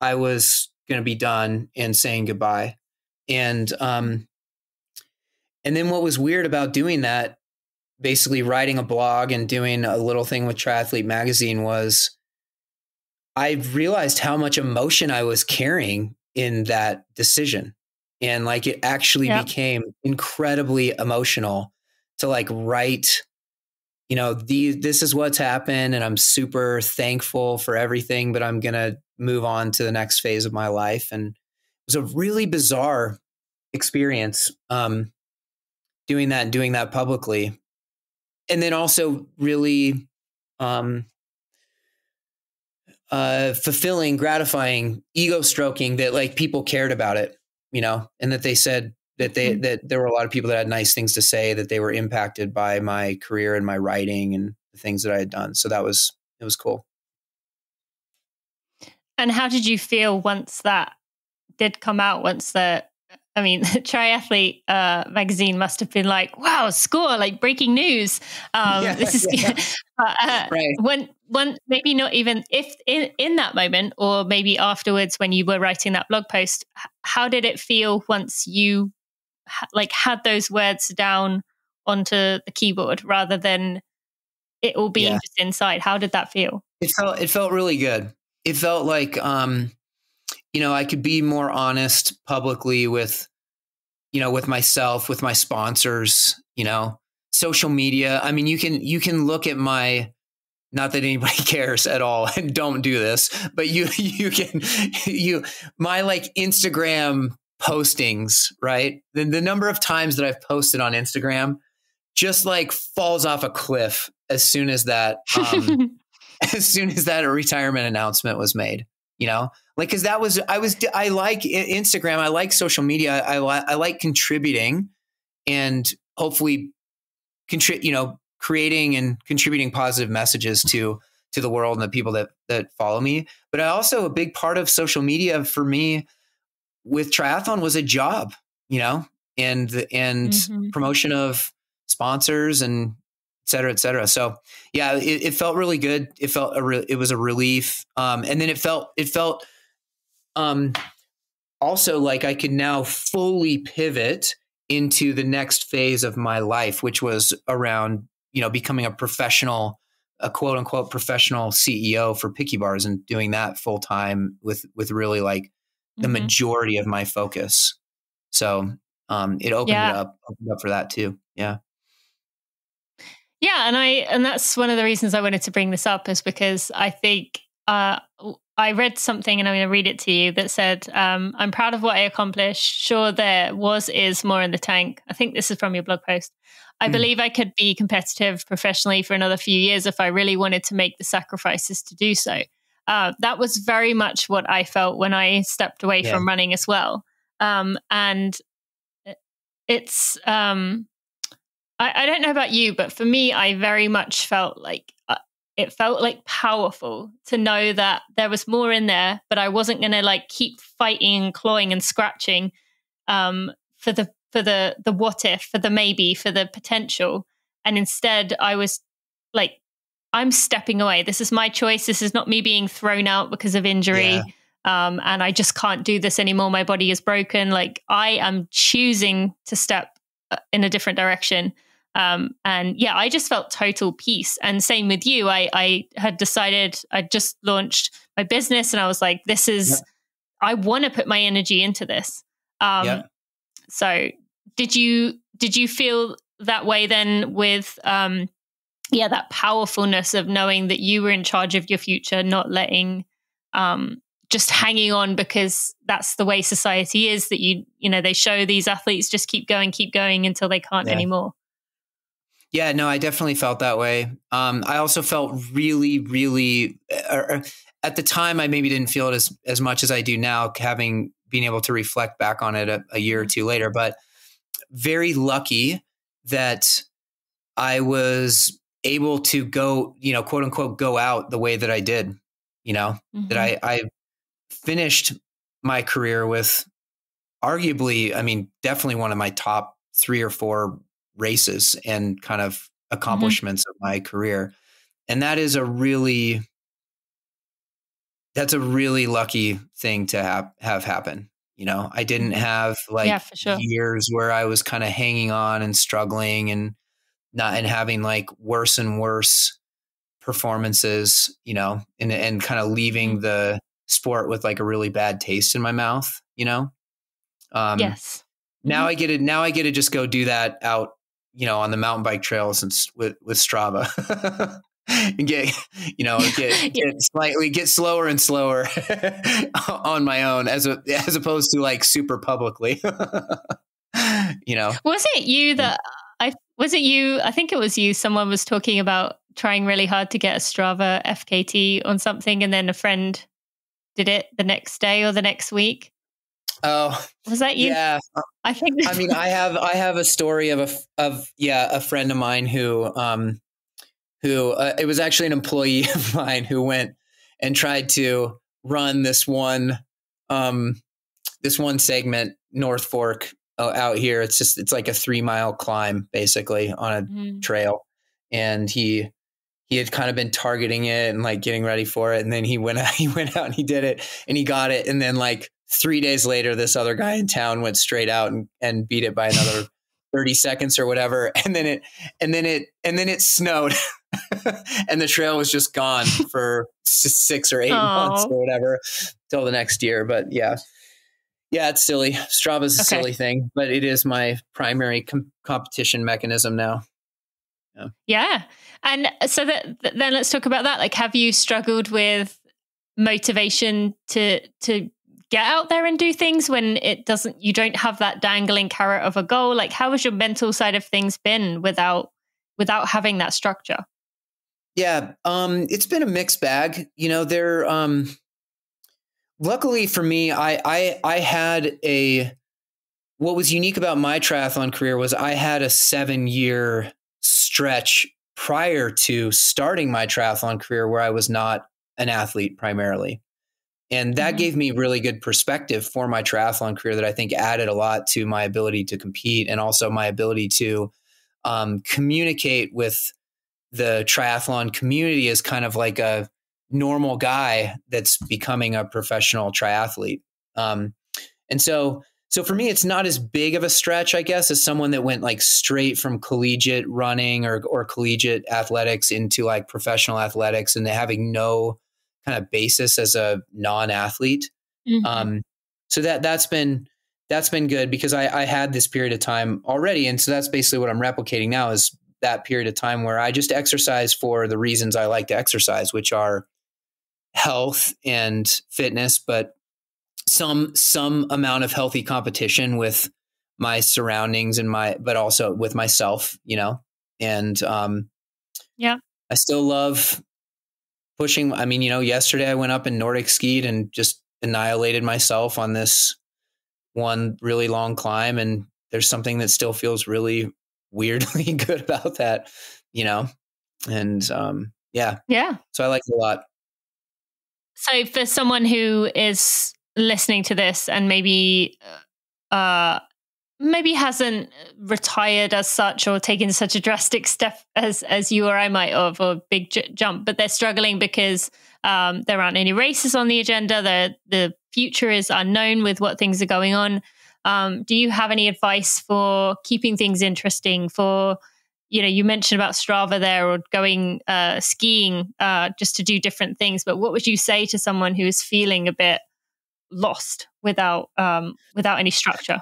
I was going to be done and saying goodbye. And then what was weird about doing that, basically writing a blog and doing a little thing with Triathlete Magazine, was I realized how much emotion I was carrying in that decision. And like, it actually became incredibly emotional to like write, this is what's happened, and I'm super thankful for everything, but I'm going to move on to the next phase of my life. And it was a really bizarre experience, doing that publicly. And then also really fulfilling, gratifying, ego stroking that like people cared about it, and that they said that that there were a lot of people that had nice things to say, that they were impacted by my career and my writing and the things that I had done. So it was cool. And how did you feel once that did come out? The Triathlete Magazine must have been like, wow, score, like breaking news. This is good. Right. When maybe not even if in that moment, or maybe afterwards when you were writing that blog post, how did it feel once you had those words down onto the keyboard rather than it all being just inside? How did that feel? It felt really good. It felt like I could be more honest publicly with myself, with my sponsors, social media. I mean, you can look at not that anybody cares at all, and don't do this, but my like Instagram postings, right? The number of times that I've posted on Instagram just like falls off a cliff as soon as that, retirement announcement was made, like, cause I like Instagram. I like social media. I like contributing and hopefully creating and contributing positive messages to the world and the people that follow me. But a big part of social media for me with triathlon was a job, and promotion of sponsors and et cetera, et cetera. So yeah, it felt really good. It was a relief. And then it felt also like I could now fully pivot into the next phase of my life, which was around, becoming a quote unquote professional CEO for Picky Bars, and doing that full time with really like the majority of my focus. So it opened it up for that too. Yeah. Yeah. And that's one of the reasons I wanted to bring this up, is because I think I read something, and I'm going to read it to you, that said, I'm proud of what I accomplished. Sure, there is more in the tank. I think this is from your blog post. I believe I could be competitive professionally for another few years if I really wanted to make the sacrifices to do so. that was very much what I felt when I stepped away from running as well. And it's, I don't know about you, but for me, I very much felt like it felt like powerful to know that there was more in there, but I wasn't going to like keep fighting and clawing and scratching for the what if, for the maybe, for the potential. And instead I was like, I'm stepping away. This is my choice. This is not me being thrown out because of injury. Yeah. And I just can't do this anymore. My body is broken. Like I am choosing to step in a different direction. And yeah, I just felt total peace. And same with you. I had decided, I just launched my business and I was like, this is, I want to put my energy into this. So did you feel that way then with, that powerfulness of knowing that you were in charge of your future, not letting, just hanging on because that's the way society is, that you know, they show these athletes just keep going until they can't anymore. Yeah, no, I definitely felt that way. I also felt really, really, at the time, I maybe didn't feel it as much as I do now, having been able to reflect back on it a year or two later, but very lucky that I was able to go, you know, quote unquote, go out the way that I did, you know, that I finished my career with arguably, I mean, definitely one of my top 3 or 4 races and kind of accomplishments of my career. And that is that's a really lucky thing to have happen. You know, I didn't have like years where I was kind of hanging on and struggling and having like worse and worse performances, you know, and kind of leaving the sport with like a really bad taste in my mouth, you know? Now I get it. Now I get to just go do that out, you know, on the mountain bike trails and with Strava and get slower and slower on my own as opposed to like super publicly, you know. Was it you that I think it was you. Someone was talking about trying really hard to get a Strava FKT on something. And then a friend did it the next day or the next week. Oh, was that you? Yeah. I think. I mean, I have a story of a friend of mine who it was actually an employee of mine who went and tried to run this one segment, North Fork out here. It's like a 3-mile climb basically on a trail. And he had kind of been targeting it and like getting ready for it. And then he went out and he did it and he got it. And then like 3 days later, this other guy in town went straight out and beat it by another 30 seconds or whatever. And then it snowed and the trail was just gone for 6 or 8 months or whatever till the next year. But yeah, it's silly. Strava's a silly thing, but it is my primary competition mechanism now. Yeah. And so then let's talk about that. Like, have you struggled with motivation to get out there and do things when you don't have that dangling carrot of a goal? Like, how has your mental side of things been without having that structure? Yeah. It's been a mixed bag. You know, luckily for me, I had what was unique about my triathlon career was I had a 7-year stretch prior to starting my triathlon career where I was not an athlete primarily. And that gave me really good perspective for my triathlon career that I think added a lot to my ability to compete and also my ability to communicate with the triathlon community as kind of like a normal guy that's becoming a professional triathlete. And so for me, it's not as big of a stretch, I guess, as someone that went like straight from collegiate running or collegiate athletics into like professional athletics and having no kind of basis as a non-athlete. So that's been good because I had this period of time already. And so that's basically what I'm replicating now is that period of time where I just exercise for the reasons I like to exercise, which are health and fitness, but some amount of healthy competition with my surroundings but also with myself, you know, and I still love pushing. I mean, yesterday I went up and Nordic skied and just annihilated myself on this one really long climb. And there's something that still feels really weirdly good about that, and yeah. Yeah. So I like it a lot. So for someone who is listening to this and maybe hasn't retired as such or taken such a drastic step as you or I might have, or a big jump, but they're struggling because there aren't any races on the agenda. The future is unknown with what things are going on. Do you have any advice for keeping things interesting? For, you mentioned about Strava there, or going skiing just to do different things. But what would you say to someone who is feeling a bit lost without any structure?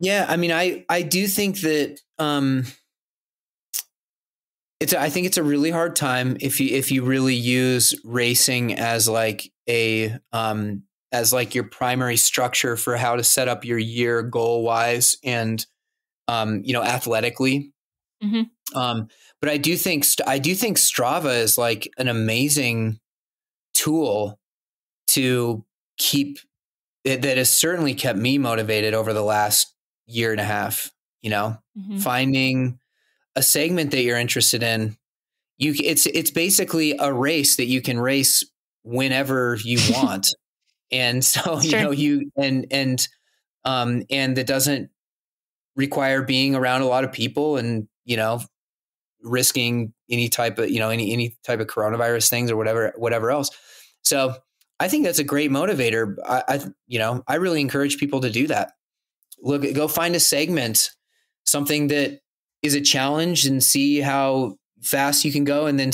Yeah, I mean, I do think that I think it's a really hard time if you really use racing as like as like your primary structure for how to set up your year goal wise and athletically. Mm-hmm. But I do think Strava is like an amazing tool to keep that has certainly kept me motivated over the last year and a half. Mm-hmm. Finding a segment that you're interested in, it's basically a race that you can race whenever you want. And so, and that doesn't require being around a lot of people and, risking any type of, any type of coronavirus things or whatever else. So I think that's a great motivator. I really encourage people to do that. Go find a segment, something that is a challenge, and see how fast you can go, and then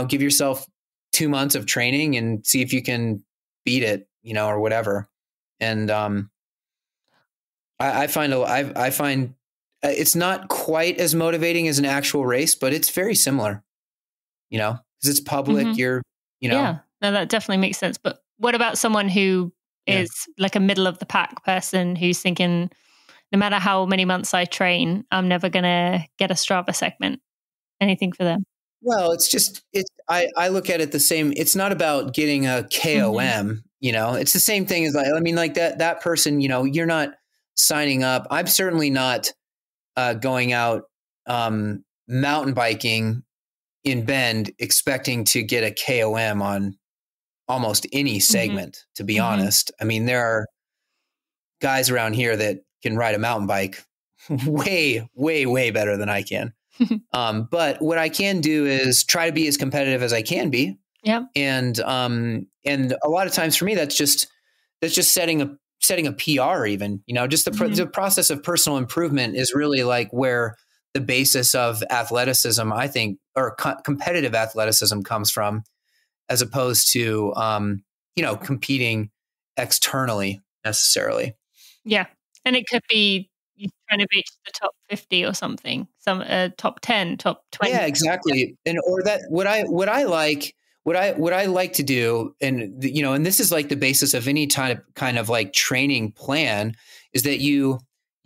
give yourself 2 months of training and see if you can beat it, or whatever. And I find it's not quite as motivating as an actual race, but it's very similar, because it's public. Mm-hmm. Yeah, no, that definitely makes sense. But what about someone who is like a middle of the pack person who's thinking, no matter how many months I train, I'm never going to get a Strava segment? Anything for them? Well, I look at it the same. It's not about getting a KOM, Mm-hmm. It's the same thing as like that person, you're not signing up. I'm certainly not going out mountain biking in Bend expecting to get a KOM on almost any segment, to be honest. I mean, there are guys around here that can ride a mountain bike way, way, way better than I can. But what I can do is try to be as competitive as I can be. Yeah. And a lot of times for me, that's just setting a PR even, just the process of personal improvement is really like where the basis of athleticism, I think, or competitive athleticism comes from, as opposed to, competing externally necessarily. Yeah. And it could be you're trying to reach the top 50 or something, some top 10, top 20. Yeah, exactly. And, or that what I like to do, and, and this is like the basis of any kind of like training plan, is that you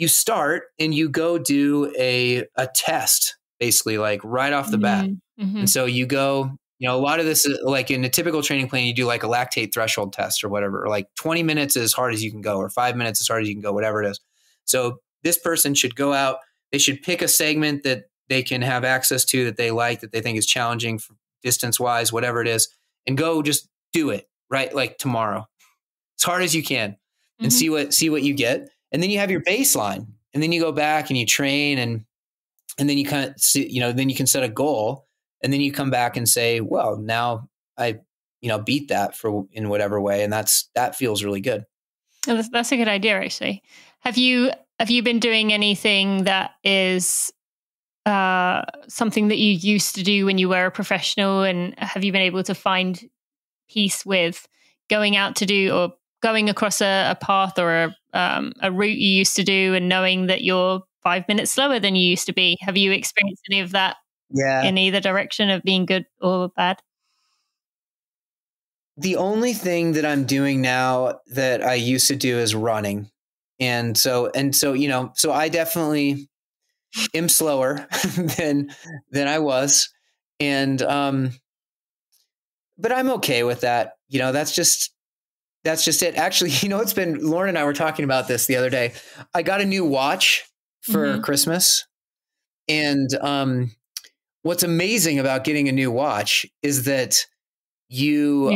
start and you go do a test, basically, like right off the bat. Mm-hmm. And so you go, a lot of this is like in a typical training plan, you do like a lactate threshold test or whatever, or like 20 minutes as hard as you can go, or 5 minutes as hard as you can go, whatever it is. So this person should go out, they should pick a segment that they can have access to, that they like, that they think is challenging distance wise, whatever it is, and go just do it right. Like tomorrow, as hard as you can, and see what you get. And then you have your baseline, and then you go back and you train, and then you kind of see, then you can set a goal, and then you come back and say, well, now I, beat that in whatever way. And that feels really good. Oh, that's a good idea, actually. Have you been doing anything that is something that you used to do when you were a professional, and have you been able to find peace with going out to do, or going across a path or a route you used to do, and knowing that you're 5 minutes slower than you used to be? Have you experienced any of that in either direction, of being good or bad? The only thing that I'm doing now that I used to do is running. And so, so I definitely am slower than I was. And, but I'm okay with that. That's just it. Actually, it's been, Lauren and I were talking about this the other day. I got a new watch for Christmas. And what's amazing about getting a new watch is that you,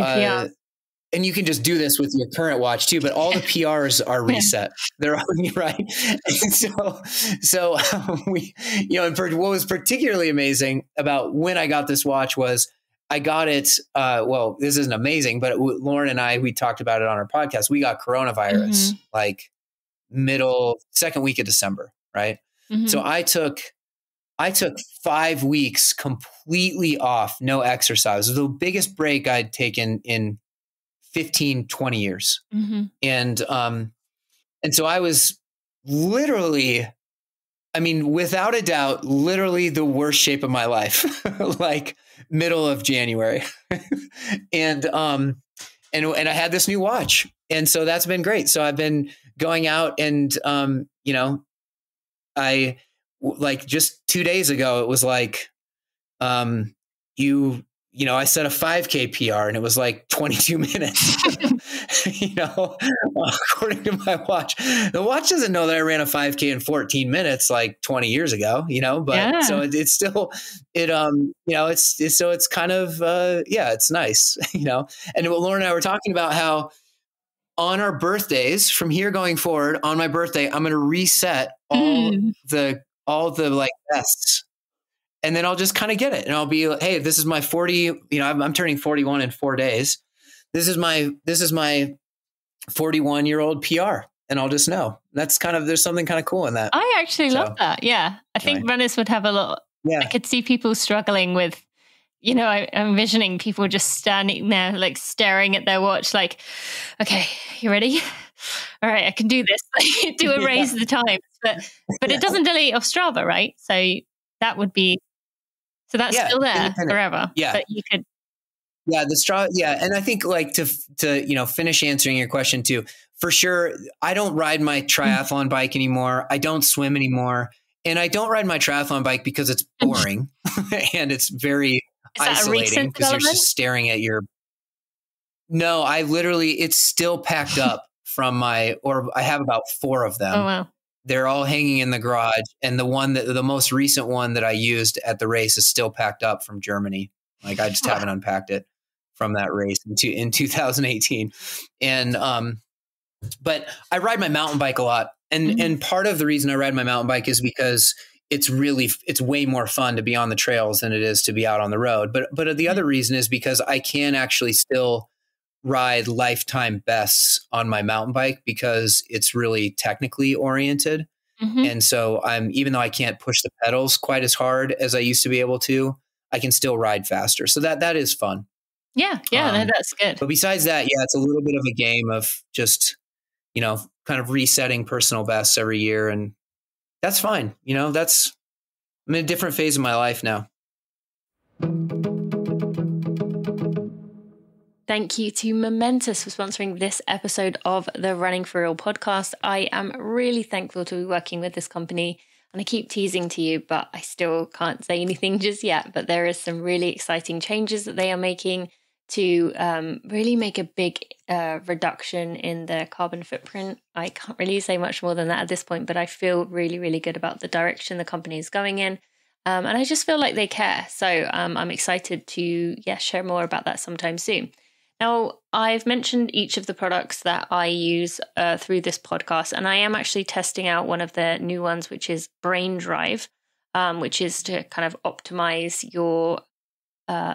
and you can just do this with your current watch too, but all the PRs are reset. They're already right. And so we, and what was particularly amazing about when I got this watch was I got it. Well, this isn't amazing, but Lauren and I, we talked about it on our podcast. We got coronavirus like second week of December. Right. So I took 5 weeks completely off, no exercise. It was the biggest break I'd taken in 15, 20 years. And so I was literally, without a doubt, literally the worst shape of my life, like middle of January. And I had this new watch. And so that's been great. So I've been going out and, I like just 2 days ago, it was like, I set a 5K PR and it was like 22 minutes, according to my watch. The watch doesn't know that I ran a 5K in 14 minutes, like 20 years ago, but so it's still, it's kind of, it's nice, and Lauren and I were talking about how on our birthdays from here going forward, on my birthday, I'm going to reset all the like bests. And then I'll just kind of get it. And I'll be like, hey, this is my 40, I'm turning 41 in 4 days. This is my 41-year-old PR. And I'll just know. There's something kind of cool in that. I actually love that. Yeah. I think runners would have a lot. Yeah. I could see people struggling with, I'm envisioning people just standing there, like staring at their watch, like, okay, you ready? All right, I can do this. Do a raise the time. But it doesn't delete off Strava, right? So that would be, so that's still there forever. Yeah. But you could. Yeah. The Strava. Yeah. And I think like to finish answering your question too, for sure. I don't ride my triathlon bike anymore. I don't swim anymore. And I don't ride my triathlon bike because it's boring and it's very isolating because you're just staring at your. No, it's still packed up from I have about 4 of them. Oh, wow. They're all hanging in the garage. And the most recent one that I used at the race is still packed up from Germany. Like I just haven't unpacked it from that race in 2018. And, but I ride my mountain bike a lot. And part of the reason I ride my mountain bike is because it's way more fun to be on the trails than it is to be out on the road. But the other reason is because I can actually still ride lifetime bests on my mountain bike because it's really technically oriented. And so even though I can't push the pedals quite as hard as I used to be able to, I can still ride faster. So that is fun. Yeah. That's good. But besides that, it's a little bit of a game of just, kind of resetting personal bests every year. And that's fine. I'm in a different phase of my life now. Thank you to Momentous for sponsoring this episode of the Running for Real podcast. I am really thankful to be working with this company, and I keep teasing to you, but I still can't say anything just yet. But there is some really exciting changes that they are making to really make a big reduction in their carbon footprint. I can't really say much more than that at this point, but I feel really, really good about the direction the company is going in. And I just feel like they care. So I'm excited to share more about that sometime soon. Now, I've mentioned each of the products that I use through this podcast, and I am actually testing out one of the new ones, which is Brain Drive, which is to kind of optimize your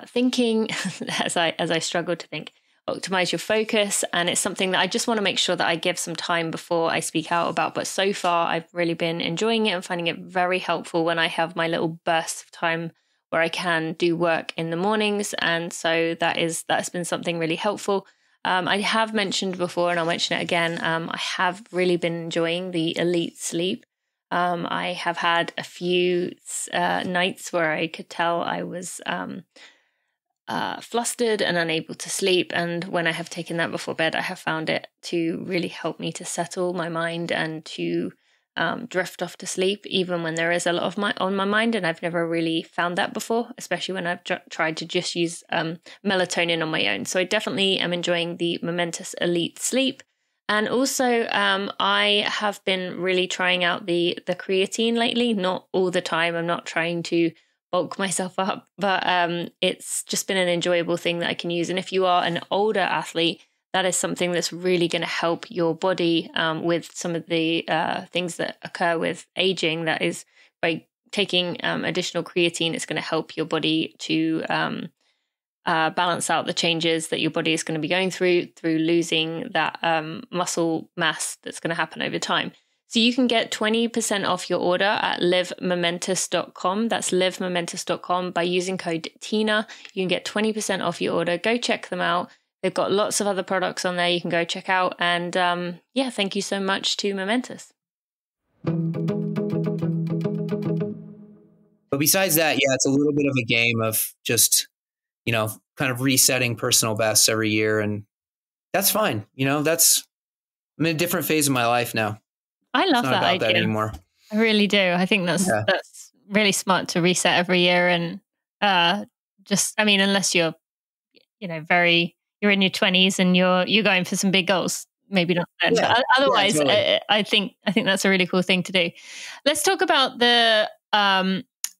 thinking as I struggle to think, optimize your focus. And it's something that I just want to make sure that I give some time before I speak out about. But so far, I've really been enjoying it and finding it very helpful when I have my little bursts of time where I can do work in the mornings. And so that's been something really helpful. I have mentioned before, and I'll mention it again, I have really been enjoying the Elite Sleep. I have had a few nights where I could tell I was flustered and unable to sleep. And when I have taken that before bed, I have found it to really help me to settle my mind and to drift off to sleep, even when there is a lot of on my mind. And I've never really found that before, especially when I've tried to just use melatonin on my own. So I definitely am enjoying the Momentous Elite Sleep. And also, I have been really trying out the creatine lately. Not all the time. I'm not trying to bulk myself up, but it's just been an enjoyable thing that I can use. And if you are an older athlete, that is something that's really going to help your body with some of the things that occur with aging. That is, by taking additional creatine, it's going to help your body to balance out the changes that your body is going to be going through losing that muscle mass that's going to happen over time. So you can get 20% off your order at livemomentous.com. That's livemomentous.com. By using code TINA, you can get 20% off your order. Go check them out. They've got lots of other products on there you can go check out. And thank you so much to Momentous. But besides that, it's a little bit of a game of just, kind of resetting personal bests every year. And that's fine. I'm in a different phase of my life now. I love that idea. That anymore. I really do. I think that's really smart to reset every year. And unless you're, you're in your 20s and you're going for some big goals, maybe not then. Yeah. But otherwise, totally. I think that's a really cool thing to do. Let's talk about the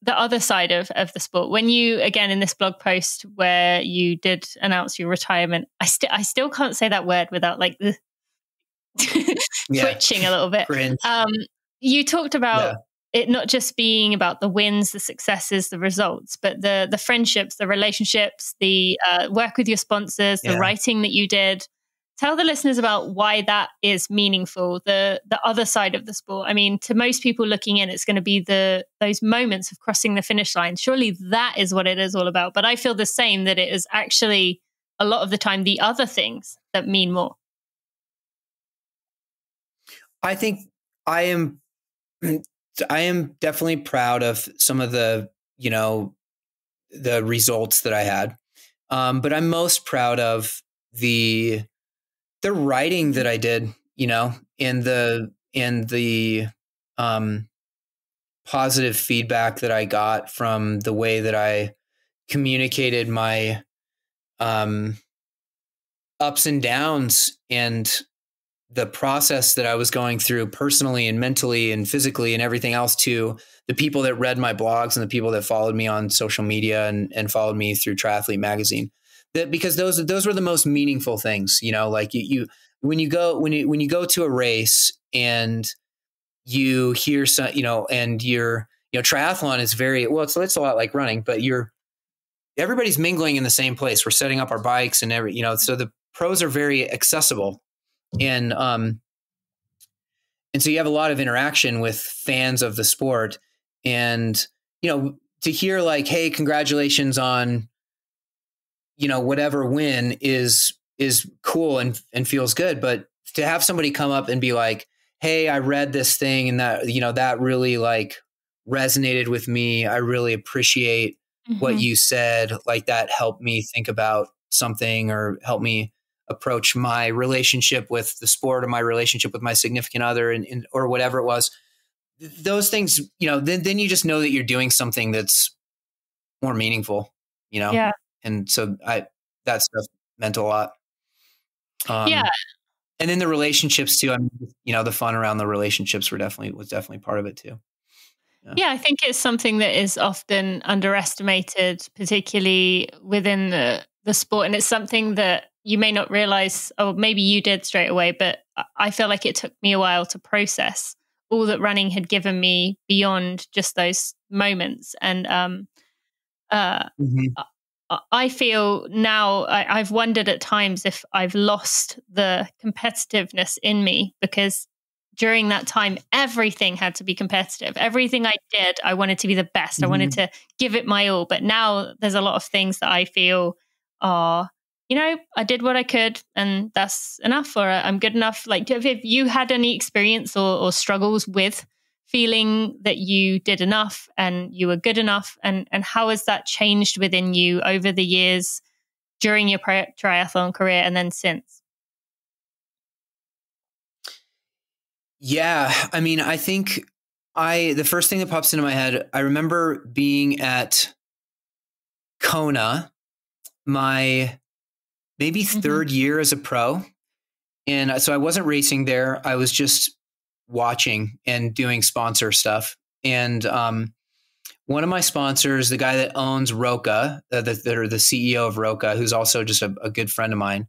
other side of the sport. When you, again, in this blog post where you did announce your retirement, I still can't say that word without like the twitching a little bit. You talked about it not just being about the wins, the successes, the results, but the friendships, the relationships, the work with your sponsors, the writing that you did. Tell the listeners about why that is meaningful, the other side of the sport. I mean, to most people looking in, it's going to be those moments of crossing the finish line. Surely that is what it is all about. But I feel the same, that it is actually a lot of the time the other things that mean more. I think I am definitely proud of some of the results that I had. But I'm most proud of the writing that I did, and the positive feedback that I got from the way that I communicated my ups and downs and the process that I was going through personally and mentally and physically and everything else to the people that read my blogs and the people that followed me on social media and followed me through Triathlete Magazine. Because those were the most meaningful things, like when you go to a race and you hear some, and triathlon is it's a lot like running, but everybody's mingling in the same place. We're setting up our bikes and so the pros are very accessible. And so you have a lot of interaction with fans of the sport, and, to hear like, hey, congratulations on, whatever win is cool and feels good. But to have somebody come up and be like, hey, I read this thing and that, that really like resonated with me. I really appreciate what you said. Like that helped me think about something or help me approach my relationship with the sport or my relationship with my significant other and or whatever it was. Those things, then you just know that you're doing something that's more meaningful, Yeah. And so that stuff meant a lot. And then the relationships too. I mean, the fun around the relationships was definitely part of it too. Yeah, I think it's something that is often underestimated, particularly within the sport. And it's something that you may not realize, or maybe you did straight away, but I feel like it took me a while to process all that running had given me beyond just those moments. And I feel now I've wondered at times if I've lost the competitiveness in me, because during that time, everything had to be competitive. Everything I did, I wanted to be the best. I wanted to give it my all. But now there's a lot of things that I feel are, I did what I could and that's enough, or I'm good enough. Like, have you had any experience or struggles with feeling that you did enough and you were good enough? And how has that changed within you over the years during your triathlon career and then since? Yeah. I mean, I think the first thing that pops into my head, I remember being at Kona, my maybe Hmm. third year as a pro. And so I wasn't racing there. I was just watching and doing sponsor stuff. And one of my sponsors, the guy that owns Roca, the CEO of Roca, who's also just a good friend of mine,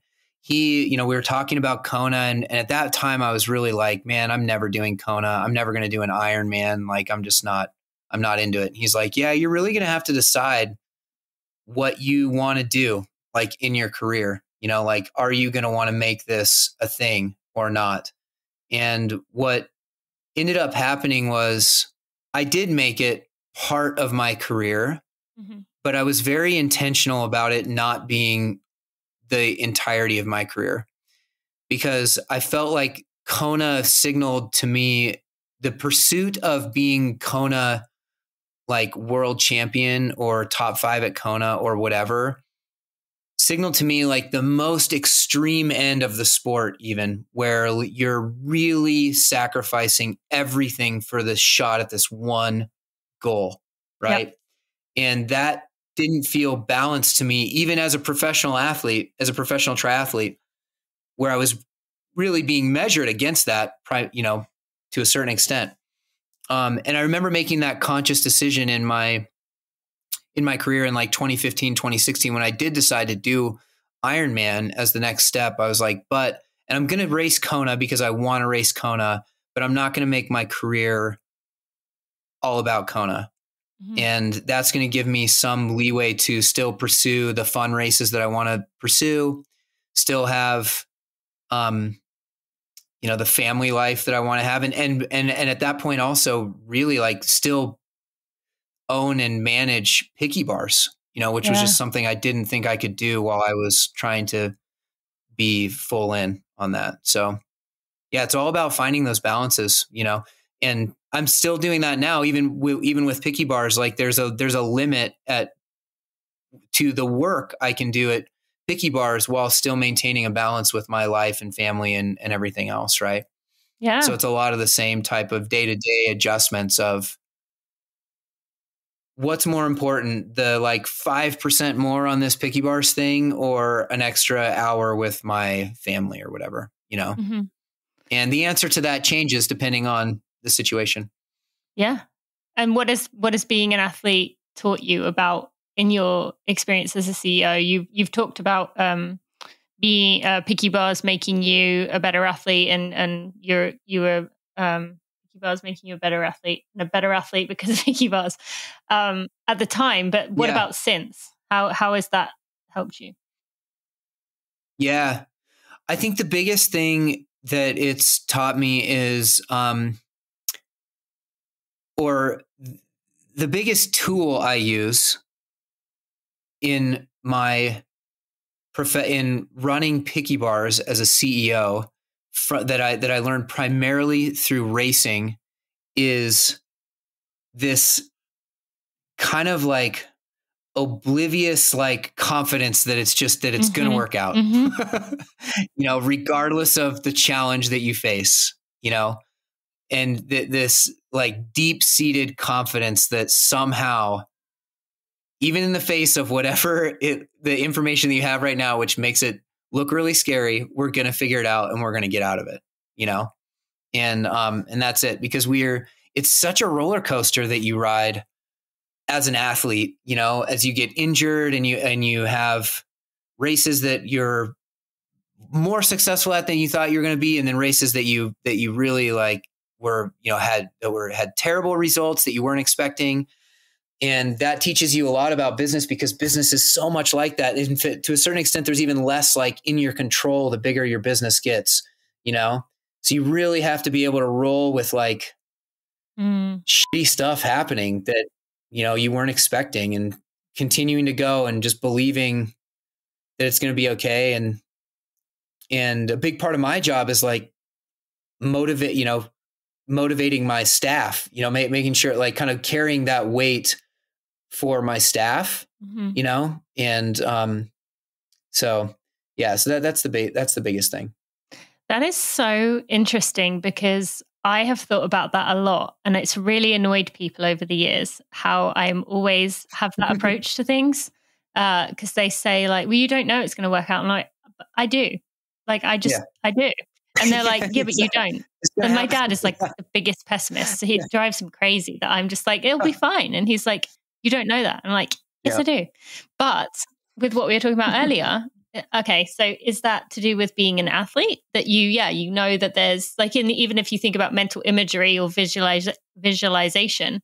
we were talking about Kona. And at that time, I was really like, man, I'm never doing Kona. I'm never going to do an Ironman. Like, I'm not into it. He's like, yeah, you're really going to have to decide what you want to do, like in your career. Like, are you going to want to make this a thing or not? And what ended up happening was I did make it part of my career, Hmm. but I was very intentional about it not being the entirety of my career, because I felt like Kona signaled to me the pursuit of being Kona, like world champion or top 5 at Kona or whatever, signaled to me like the most extreme end of the sport, even where you're really sacrificing everything for this shot at this one goal. Yep. Right. And that didn't feel balanced to me, even as a professional athlete, as a professional triathlete, where I was really being measured against that, to a certain extent. And I remember making that conscious decision in my career in like 2015, 2016, when I did decide to do Ironman as the next step. I was like, and I'm going to race Kona because I want to race Kona, but I'm not going to make my career all about Kona. Hmm. And that's going to give me some leeway to still pursue the fun races that I want to pursue, still have, the family life that I want to have. And at that point also really like still own and manage picky bars, which was Yeah. just something I didn't think I could do while I was trying to be full in on that. So yeah, it's all about finding those balances, and I'm still doing that now, even with picky bars. Like there's a limit to the work I can do at picky bars while still maintaining a balance with my life and family and everything else. Right. So Yeah. it's a lot of the same type of day-to-day adjustments of what's more important, the like 5% more on this picky bars thing or an extra hour with my family or whatever, Hmm. And the answer to that changes depending on the situation. Yeah. And what has being an athlete taught you about in your experience as a CEO? You've talked about being picky bars making you a better athlete, and you were picky bars making you a better athlete and a better athlete because of picky bars at the time. But what Yeah. about since? How has that helped you? Yeah. I think the biggest thing that it's taught me is, or the biggest tool I use in my in running picky bars as a CEO that I learned primarily through racing is this kind of like oblivious like confidence that it's going to Hmm. work out. Hmm. Regardless of the challenge that you face, and this like deep-seated confidence that somehow, even in the face of whatever the information that you have right now, which makes it look really scary, we're going to figure it out and we're going to get out of it, and that's it, because it's such a roller coaster that you ride as an athlete, as you get injured and you have races that you're more successful at than you thought you were going to be. And then races that you really like were, had terrible results that you weren't expecting. And that teaches you a lot about business, because business is so much like that. And to a certain extent, there's even less like in your control the bigger your business gets, so you really have to be able to roll with like Mm. shitty stuff happening that, you weren't expecting, and continuing to go and just believing that it's going to be okay. And a big part of my job is like motivating my staff, making sure like kind of carrying that weight for my staff, Hmm. and so yeah, so that's the biggest thing. That is so interesting because I have thought about that a lot, and it's really annoyed people over the years how I'm always have that approach to things. Because they say like, well, you don't know it's going to work out. I'm like, I do. Like, I do. And they're like, yeah, but you don't. And my dad is like the biggest pessimist. So he drives him crazy that I'm just like, it'll be fine. And he's like, you don't know that. I'm like, yes, I do. But with what we were talking about earlier, okay, so is that to do with being an athlete that you know that there's like even if you think about mental imagery or visualization,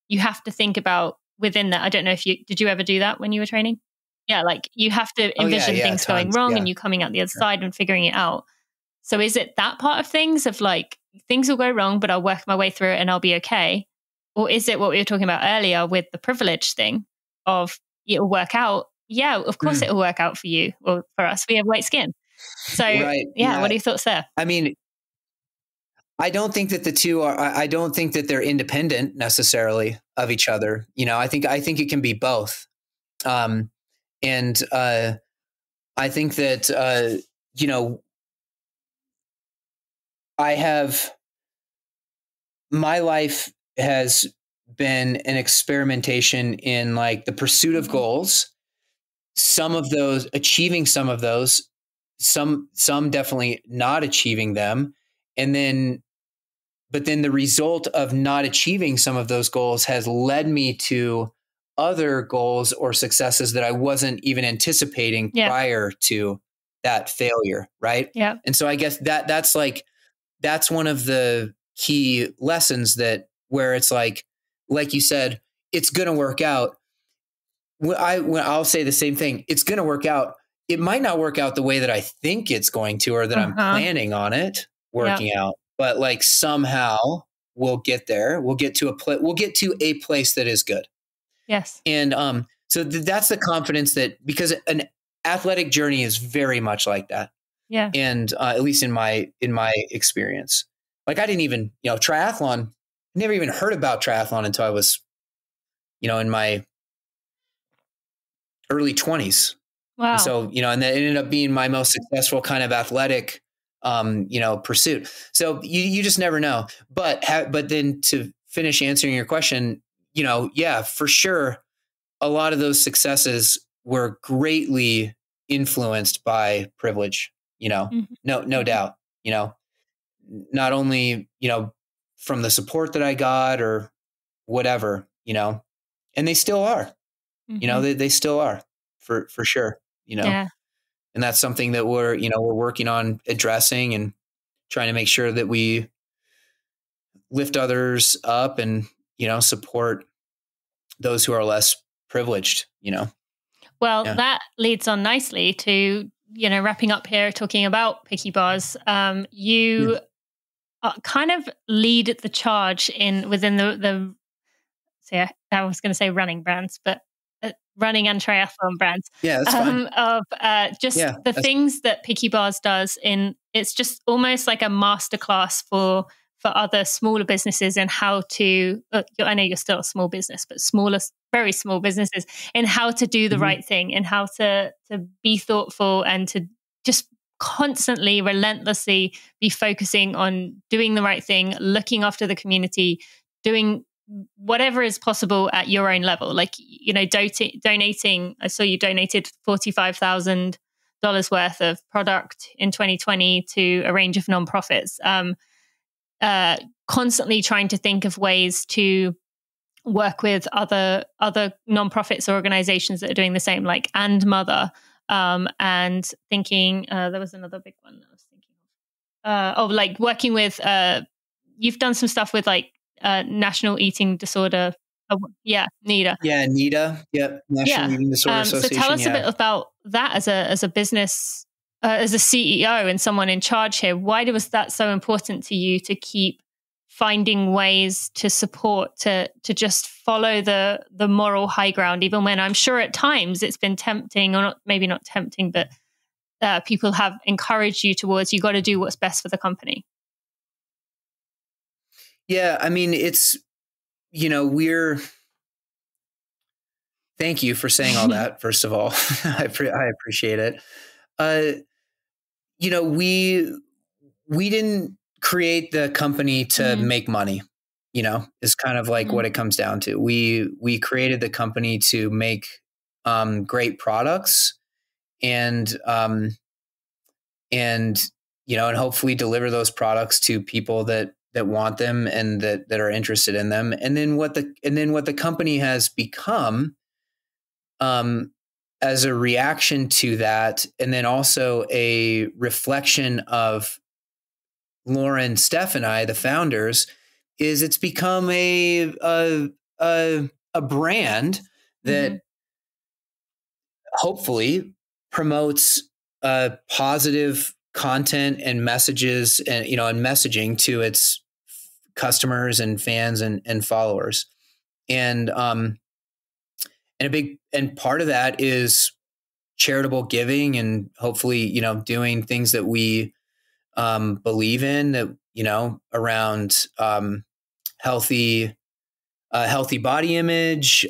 you have to think about within that. I don't know if did you ever do that when you were training? Yeah, like you have to envision things going wrong and you coming out the other side and figuring it out. So is it that part of things of like things will go wrong, but I'll work my way through it and I'll be okay? Or is it what we were talking about earlier with the privilege thing of it'll work out? Yeah, of course it'll work out for you or for us. We have white skin. So what are your thoughts there? I mean, I don't think that the two are, I don't think that they're independent necessarily of each other. You know, I think it can be both. And I think that, you know, my life has been an experimentation in like the pursuit of goals, some of those achieving some of those, some definitely not achieving them. But then the result of not achieving some of those goals has led me to other goals or successes that I wasn't even anticipating prior to that failure. Right. Yeah. And so I guess that's one of the key lessons where it's like you said, it's going to work out. When I'll say the same thing, it's going to work out. It might not work out the way that I think it's going to, or that I'm planning on it working out, but like somehow we'll get there. We'll get to a place that is good. Yes. And so that's the confidence that, because an athletic journey is very much like that. Yeah. And at least in my experience, like I didn't even, triathlon, never even heard about triathlon until I was, in my early 20s. Wow. And so, and that ended up being my most successful kind of athletic, pursuit. So you just never know. But then to finish answering your question, for sure, a lot of those successes were greatly influenced by privilege, no doubt, not only, from the support that I got or whatever, and they still are, they still are for sure, and that's something that we're working on addressing and trying to make sure that we lift others up and, support those who are less privileged, Well, that leads on nicely to, wrapping up here, talking about Picky Bars. You kind of lead the charge within the I was going to say running brands, but running and triathlon brands. Yeah, that's fine. Of the things that Picky Bars does it's just almost like a masterclass for other smaller businesses and how to, I know you're still a small business, but very small businesses, in how to do the right thing and how to be thoughtful and to just constantly, relentlessly be focusing on doing the right thing, looking after the community, doing whatever is possible at your own level. Like, donating, I saw you donated $45,000 worth of product in 2020 to a range of nonprofits. Constantly trying to think of ways to work with other nonprofits or organizations that are doing the same, like And Mother, and thinking there was another big one that I was thinking of. Like working with you've done some stuff with like National Eating Disorder. NEDA. Yeah, NEDA. Yep, National Eating Disorder Association. So tell us a bit about that as a business, as a CEO and someone in charge here. Why was that so important to you to keep finding ways to support, to just follow the moral high ground, even when I'm sure at times it's been tempting, or not, maybe not tempting, but people have encouraged you towards, you got to do what's best for the company? Yeah, I mean, it's, thank you for saying all that, first of all. I appreciate it. We didn't create the company to make money, is kind of like what it comes down to. We created the company to make great products and and hopefully deliver those products to people that want them and that are interested in them. And then what the company has become, as a reaction to that, and then also a reflection of Lauren, Steph, and I, the founders, is it's become a brand that hopefully promotes positive content and messages and messaging to its customers and fans and followers. And part of that is charitable giving and hopefully, doing things that we believe in, that, around healthy body image,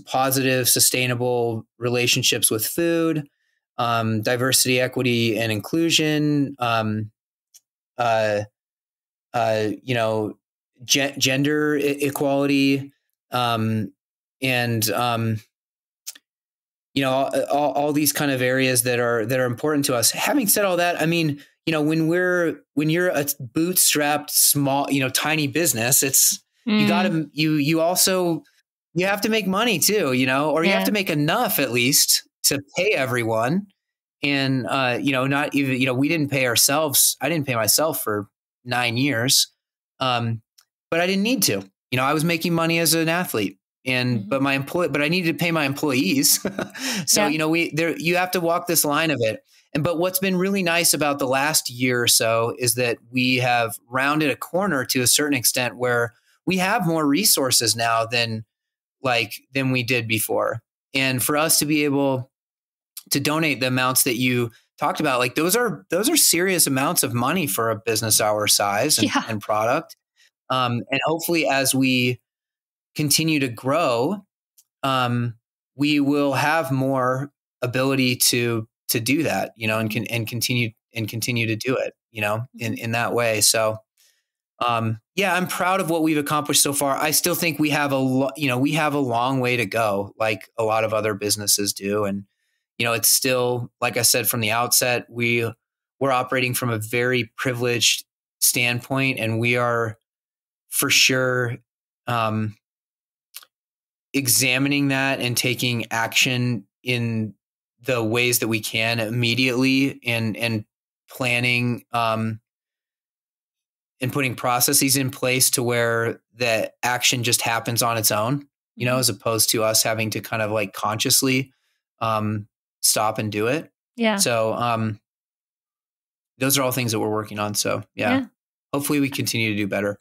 positive, sustainable relationships with food, diversity, equity, and inclusion, gender equality, and all these kind of areas that are important to us. Having said all that, I mean, when you're a bootstrapped, small, tiny business, it's you have to make money too, or you have to make enough at least to pay everyone. And not even, we didn't pay ourselves. I didn't pay myself for 9 years, but I didn't need to. I was making money as an athlete, but I needed to pay my employees. So you have to walk this line of it. But what's been really nice about the last year or so is that we have rounded a corner to a certain extent where we have more resources now than we did before. And for us to be able to donate the amounts that you talked about, like those are serious amounts of money for a business our size and product. And hopefully as we continue to grow, we will have more ability to do that, and continue to do it, in that way. So, I'm proud of what we've accomplished so far. I still think we have a long way to go, like a lot of other businesses do. And, it's still, like I said, from the outset, we're operating from a very privileged standpoint, and we are for sure, examining that and taking action in the ways that we can immediately, and planning, and putting processes in place to where the action just happens on its own, as opposed to us having to kind of like consciously stop and do it. Yeah. So those are all things that we're working on. So hopefully we continue to do better.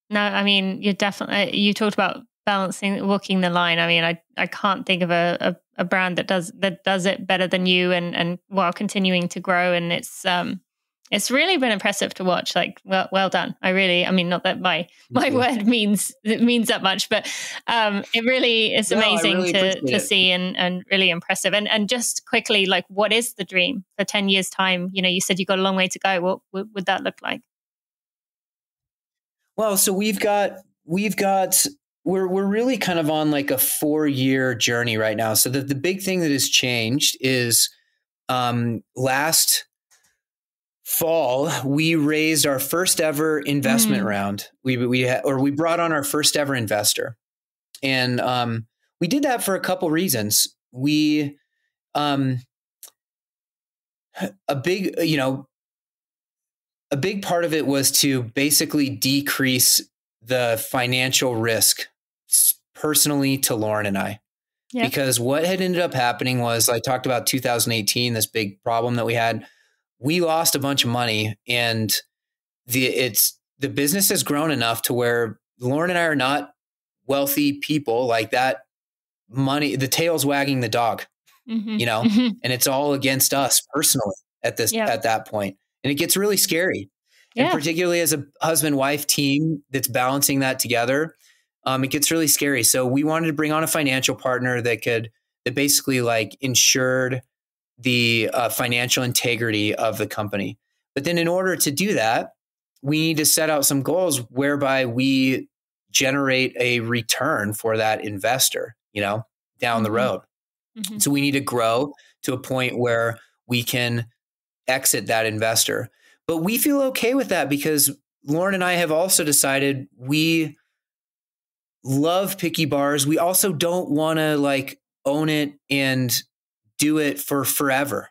No, I mean, you talked about walking the line. I mean, I can't think of a brand that does it better than you, and while continuing to grow. And it's really been impressive to watch. Like, well done. I mean, not that my word means that much, but it really is amazing to see and really impressive. And just quickly, like, what is the dream for 10 years time? You said you got a long way to go. What would that look like? Well, so we're really kind of on like a 4-year journey right now. So the big thing that has changed is last fall we raised our first ever investment round. We brought on our first ever investor, and we did that for a couple reasons. We a big part of it was to basically decrease the financial risk personally to Lauren and I. Yeah. Because what had ended up happening was, I talked about 2018, this big problem that we had. We lost a bunch of money, and the business has grown enough to where Lauren and I are not wealthy people. Like, that money, the tail's wagging the dog, and it's all against us personally at that point. And it gets really scary. Yeah. And particularly as a husband-wife team that's balancing that together, it gets really scary. So we wanted to bring on a financial partner that basically like ensured the financial integrity of the company. But then in order to do that, we need to set out some goals whereby we generate a return for that investor, down the road. Mm-hmm. So we need to grow to a point where we can exit that investor. But we feel okay with that because Lauren and I have also decided we love Picky Bars. We also don't want to like own it and do it for forever,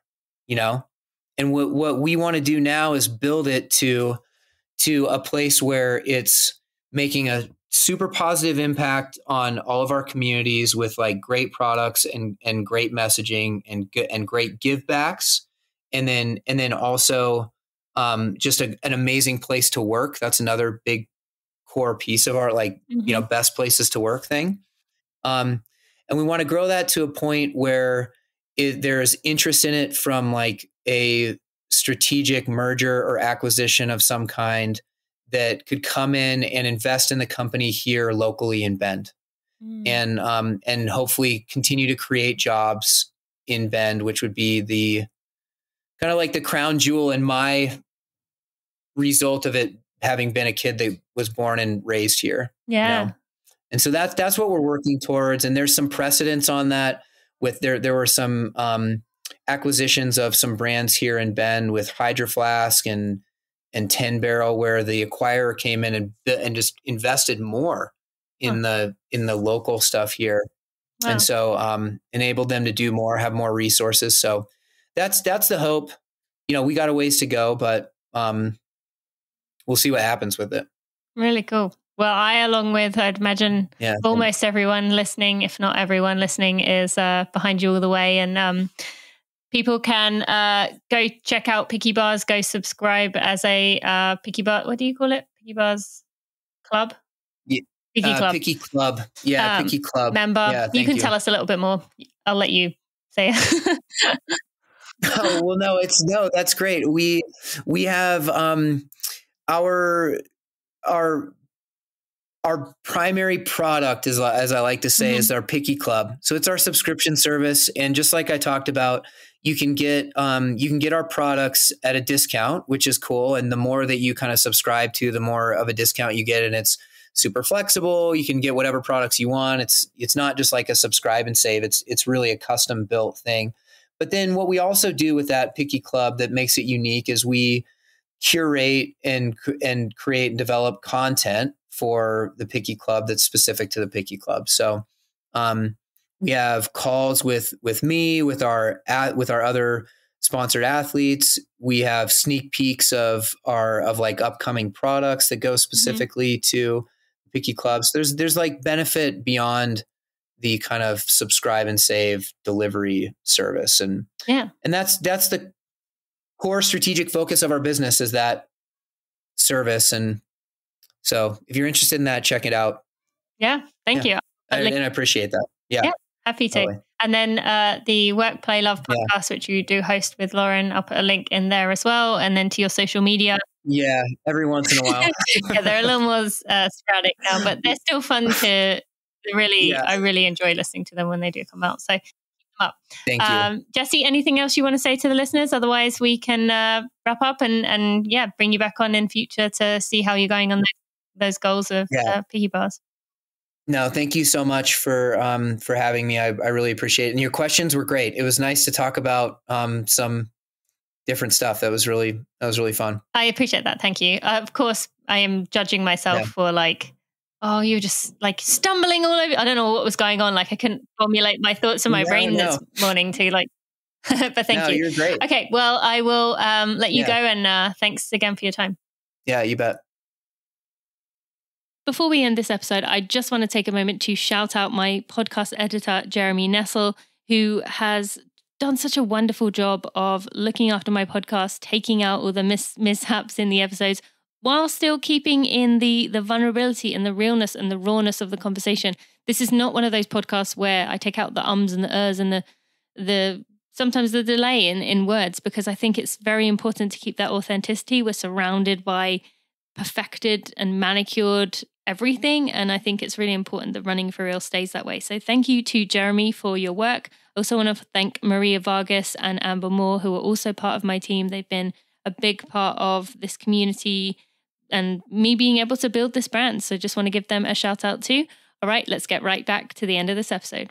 And what we want to do now is build it to a place where it's making a super positive impact on all of our communities with like great products and great messaging and great give backs. And then also just an amazing place to work. That's another big core piece of our best places to work thing. And we want to grow that to a point where there's interest in it from like a strategic merger or acquisition of some kind that could come in and invest in the company here locally in Bend, and hopefully continue to create jobs in Bend, which would be the kind of like the crown jewel in my result of it having been a kid that was born and raised here. Yeah. And so that's what we're working towards. And there's some precedents on that with there were some acquisitions of some brands here in Bend with Hydro Flask and 10 Barrel, where the acquirer came in and just invested more in the local stuff here. Wow. And so enabled them to do more, have more resources. So that's the hope. We got a ways to go, but we'll see what happens with it. Really cool. Well, along with, I'd imagine almost everyone listening, if not everyone listening, is behind you all the way. And people can go check out Picky Bars, go subscribe as a Picky Bar. What do you call it? Picky Bars Club? Yeah. Picky Club. Picky Club. Yeah, Picky Club. Member. Yeah, you can tell us a little bit more. I'll let you say it. Oh, well, no, that's great. We have our primary product is, as I like to say, is our Picky Club. So it's our subscription service. And just like I talked about, you can get our products at a discount, which is cool. And the more that you kind of subscribe to, the more of a discount you get. And it's super flexible. You can get whatever products you want. It's not just like a subscribe and save. It's really a custom built thing. But then what we also do with that Picky Club that makes it unique is we curate and create and develop content for the Picky Club that's specific to the Picky Club. So we have calls with me, with our other sponsored athletes. We have sneak peeks of like upcoming products that go specifically to Picky Clubs. There's like benefit beyond the kind of subscribe and save delivery service. And that's the core strategic focus of our business, is that service. And so if you're interested in that, check it out. Yeah. Thank you. And I appreciate that. Yeah. Happy to. Totally. And then the Work, Play, Love podcast, which you do host with Lauren, I'll put a link in there as well. And then to your social media. Yeah. Every once in a while. They're a little more sporadic now, but they're still fun to really, I really enjoy listening to them when they do come out. So keep them up. Thank you. Jesse, anything else you want to say to the listeners? Otherwise we can wrap up and bring you back on in future to see how you're going on those goals of Picky Bars. No, thank you so much for having me. I really appreciate it. And your questions were great. It was nice to talk about some different stuff. That was really fun. I appreciate that. Thank you. Of course, I am judging myself for like, oh, you're just like stumbling all over. I don't know what was going on. Like I couldn't formulate my thoughts in my brain this morning to like, but thank you. You're great. Okay. Well, I will let you go. And thanks again for your time. Yeah, you bet. Before we end this episode, I just want to take a moment to shout out my podcast editor, Jeremy Nessel, who has done such a wonderful job of looking after my podcast, taking out all the mishaps in the episodes, while still keeping in the vulnerability and the realness and the rawness of the conversation. This is not one of those podcasts where I take out the ums and the ers and the sometimes the delay in words, because I think it's very important to keep that authenticity. We're surrounded by perfected and manicured everything, and I think it's really important that Running for Real stays that way. So thank you to Jeremy for your work. I also want to thank Maria Vargas and Amber Moore, who are also part of my team. They've been a big part of this community and me being able to build this brand. So just want to give them a shout out too. All right, let's get right back to the end of this episode.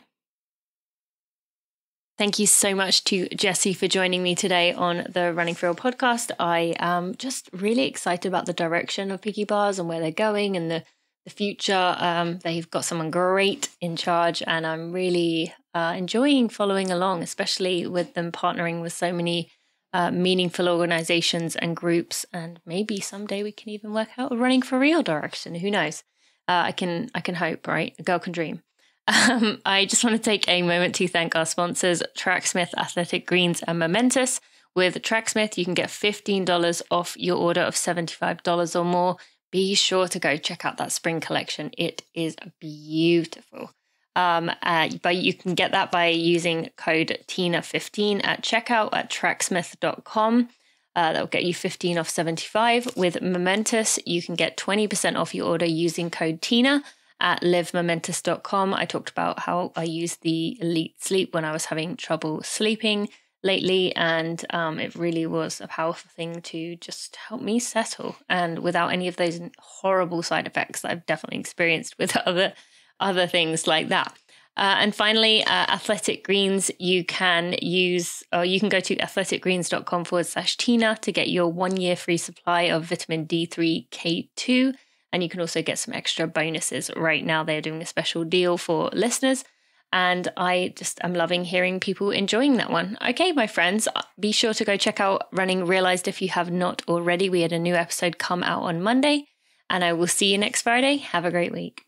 Thank you so much to Jessie for joining me today on the Running for Real podcast. I am just really excited about the direction of Piggy Bars and where they're going and the future. They've got someone great in charge, and I'm really enjoying following along, especially with them partnering with so many meaningful organizations and groups. And maybe someday we can even work out a Running for Real direction. Who knows? I can hope, right? A girl can dream. I just want to take a moment to thank our sponsors, Tracksmith, Athletic Greens, and Momentous. With Tracksmith, you can get $15 off your order of $75 or more. Be sure to go check out that spring collection. It is beautiful. But you can get that by using code TINA15 at checkout at tracksmith.com. That'll get you 15 off 75. With Momentous, you can get 20% off your order using code TINA at livemomentous.com. I talked about how I used the Elite Sleep when I was having trouble sleeping lately, and it really was a powerful thing to just help me settle, and without any of those horrible side effects that I've definitely experienced with other things like that. And finally, Athletic Greens, you can use, or you can go to athleticgreens.com/Tina to get your 1 year free supply of vitamin D3 K2. And you can also get some extra bonuses right now. They're doing a special deal for listeners. And I just am loving hearing people enjoying that one. Okay, my friends, be sure to go check out Running Realized if you have not already. We had a new episode come out on Monday. And I will see you next Friday. Have a great week.